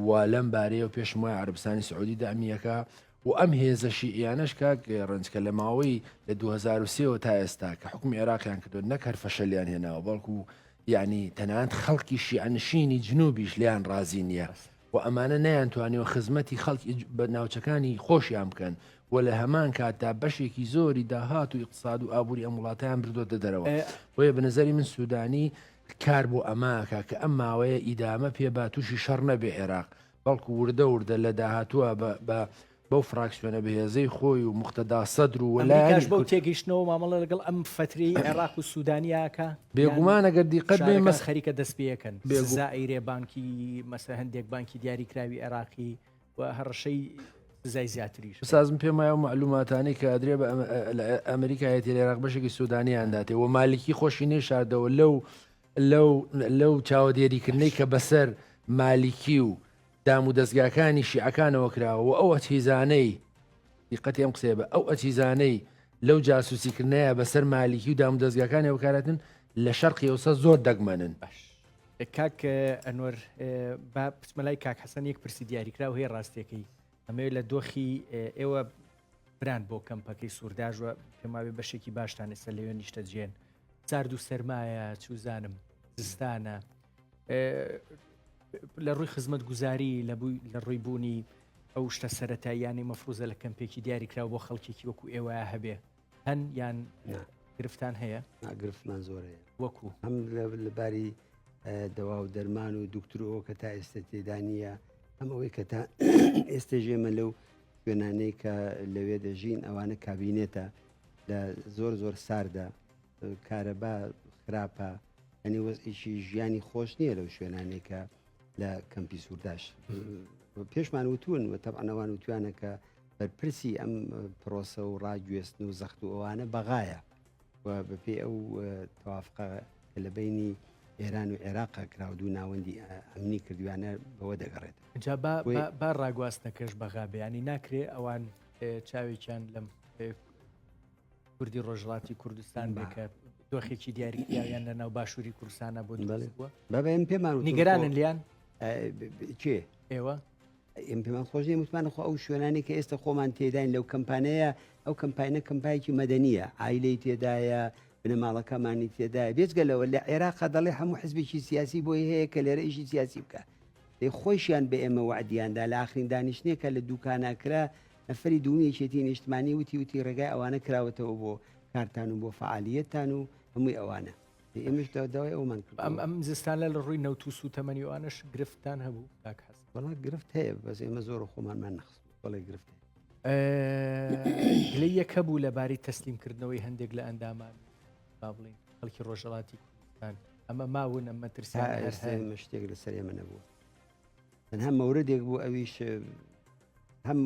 و لەم بارەیە و پێشم وایە عەربستانی سعودی دامیەکە و ئەم هێزە شیعیانەش کاک ڕەنجکە لە ماوەی لە 2023 تا ئێستا کە حکومی عێراقیان کردو نەک هەر فەشەلیان هێناوە بەڵکو یعنی تەنانەت خەڵکی شیعەنشینی جنوبیش لیان ڕازی نییە و ئەمانە نەیانتوانیەوە خزمەتی خەڵکی بە ناوچەکانی خۆشیان بکەن و لە هەمان کاتتا بەشێکی زۆری داهات و اقتصاد و ئابووری ئەم وڵاتیان بردۆتە دەرەوە بۆیە بەنظری من سوودانی کار بۆ ئەماکە کە ئەم ماوەیە ئیدامە پێبا تووشی شەڕ نەبێ عێراق بەڵکو وردە لە داهاتووە بەو فراکسیۆنە بەهێزەی خۆی و مختەدا سەدر و وەلایەش بەو تێگەیشتنەوە مامەڵە لەگەڵ ئەم فتری عێراق و سوودانیاکە بێگومانە گەر دیقەت بێ مەس خەریکە دەستپێەکەن زائیرێ بانکی مەسە هەندێک بانکی دیاریکراوی عێراقی و هەڕەشەی زای زیاتریش سازم پێم وایە معلوماتانی کە ئەدرێ بە ئەمریکایەتی لە عێراق بەشێکی سوودانیانداتێ و مالکی خۆشی نێشاردەوە لەو چاوەدێریکردنەی کە بەسەر مالیکی و دام و دەستگاکانی شیعەکانەوە کراوە و ئەو ئەتیزانەی دیقەتی ئەم قسێ بە ئەو ئەتیزانەی لەو جاسوسیکردنەیە بەسەر مالیکی و دام و دەستگاکانی ئەوکارەتن لە شەرقی ئەوسە زۆر دەگمەنن باش کاک ئەنوەر با پچمەلای کاک حەسەن یەک پرسی دیاریکرا و هەیە ڕاستیەکەی ئەمەوێت لە دۆخی ئێوە بران بۆ کەمپەکەی سوورداژوە پێماوێ بەشێکی باشتان ئێستا لەوێ نیشتە جێن سارد و سەرمایە چوزانم زستانە لە ڕووی خزمەت گوزاری لە ڕووی بوونی ئەو شتە سەرەتاییانی مەفروزە لە کەمپێکی دیاریکراوە بۆ خەڵکێکی وەکو ئێوە هەبێ هەن یان گرفتان هەیە گرفتمان زۆرەیە وەکو هەم لەباری دەوا و دەرمان و دکتۆرەوە کە تا ئێستا تێدانە ئەم ئەوەی کە تا ئێستا ژێمە لەو شوێنانەی کە لەوێ دەژین ئەوانە کابینێتە لە زۆر ساردا کارەبا خراپە ئەنی وەزئیشی ژیانی خۆش نییە لەو شوێنانێکە لە کەمپی سوورداش پێشمان وتون و تەبعەنەوان وتوانە کە بەرپرسی ئەم پرۆسە و ڕاگوێستن و زەخت و ئەوانە بەغایە و بەپێ ئەو تەوافقە کە لە بینی ئێران و عێراقا کراودوو ناوەندی ئەمنی کردوانە بەوە دەگەڕێت جا با ڕاگواستنەکەش بەغا بەیانی ناکرێ ئەوان چاوێکیان لەم کوردی ڕۆژڵاتی کوردستان بکە دۆخێکی دیاریکراویان لە ناو باشووری کوردستانە بۆ بەبێن پێمان نیگەرانن لیان کێ ئێوە ئێم پێمان خۆش متمانە خۆ ئەو شوێنانی کە ئێستا خۆمان تێداین لەو کەمپانەیە ئەو کەمپاینە کەمپایەکی مەدەنیە عیلەی تێدایە بنەماڵەکەمانی تێدایە بێجگەلەوە لە عێراقا دەڵێ هەموو حزبێکی سیاسی بۆی هەیە کە لێرە ئیشی سیاسی بکە دەی خۆشیان بە ئێمە وعدیاندا لە ئاخرین دانیشتنێکە لە دوکاناکرا نەفەری دومیەکێتی نیشتمانی وتی ڕێگای ئەوانە کراوەتەوە بۆ کارتان و بۆ فعالیەتتان و هەمووی ئەوانە ئێمەش داوای ئەومان کرد ئەم زستانە لە ڕووی نەوت و سوتەمەنی ئەوانش گرفتان هەبوو کاک حەسەن بەڵا گرفت هەیە بەس ئێمە زۆر خۆمانمان نەخست بەڵێ گرفت لە یەکە بوو لەبارەی تەسلیمکردنەوەی هەندێک لە ئەندامان با بڵین خەڵکی ڕۆژهەڵاتی کوردستان ئەمە ماون ئەمە ترسیان شتێک لەسەر ئێمە نەبووە تەنها مەورەدێک بوو ئەویش هەم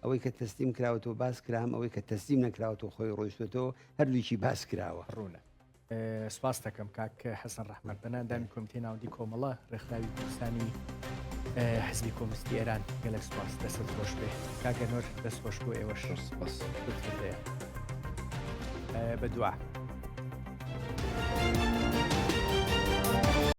ئەوەی کە تەسلیم کراوەتەوە باس کرا هەم ئەوەی کە تەسلیم نەکراوەتەوە خۆی ڕۆیشتێتەوە هەردوویکی باس کراوە ڕوونە سپاس دەکەم کاک حەسەن ڕەحمەت بەناندانی کۆمیتەی ناوەندی کۆمەڵە ڕێکخراوی کوردستانی حزبی کۆمونیستی ئێران گەلێک سپاس دەست خۆش بێ کاکە نۆر دەست خۆش بۆ ئێوەش بە دوعا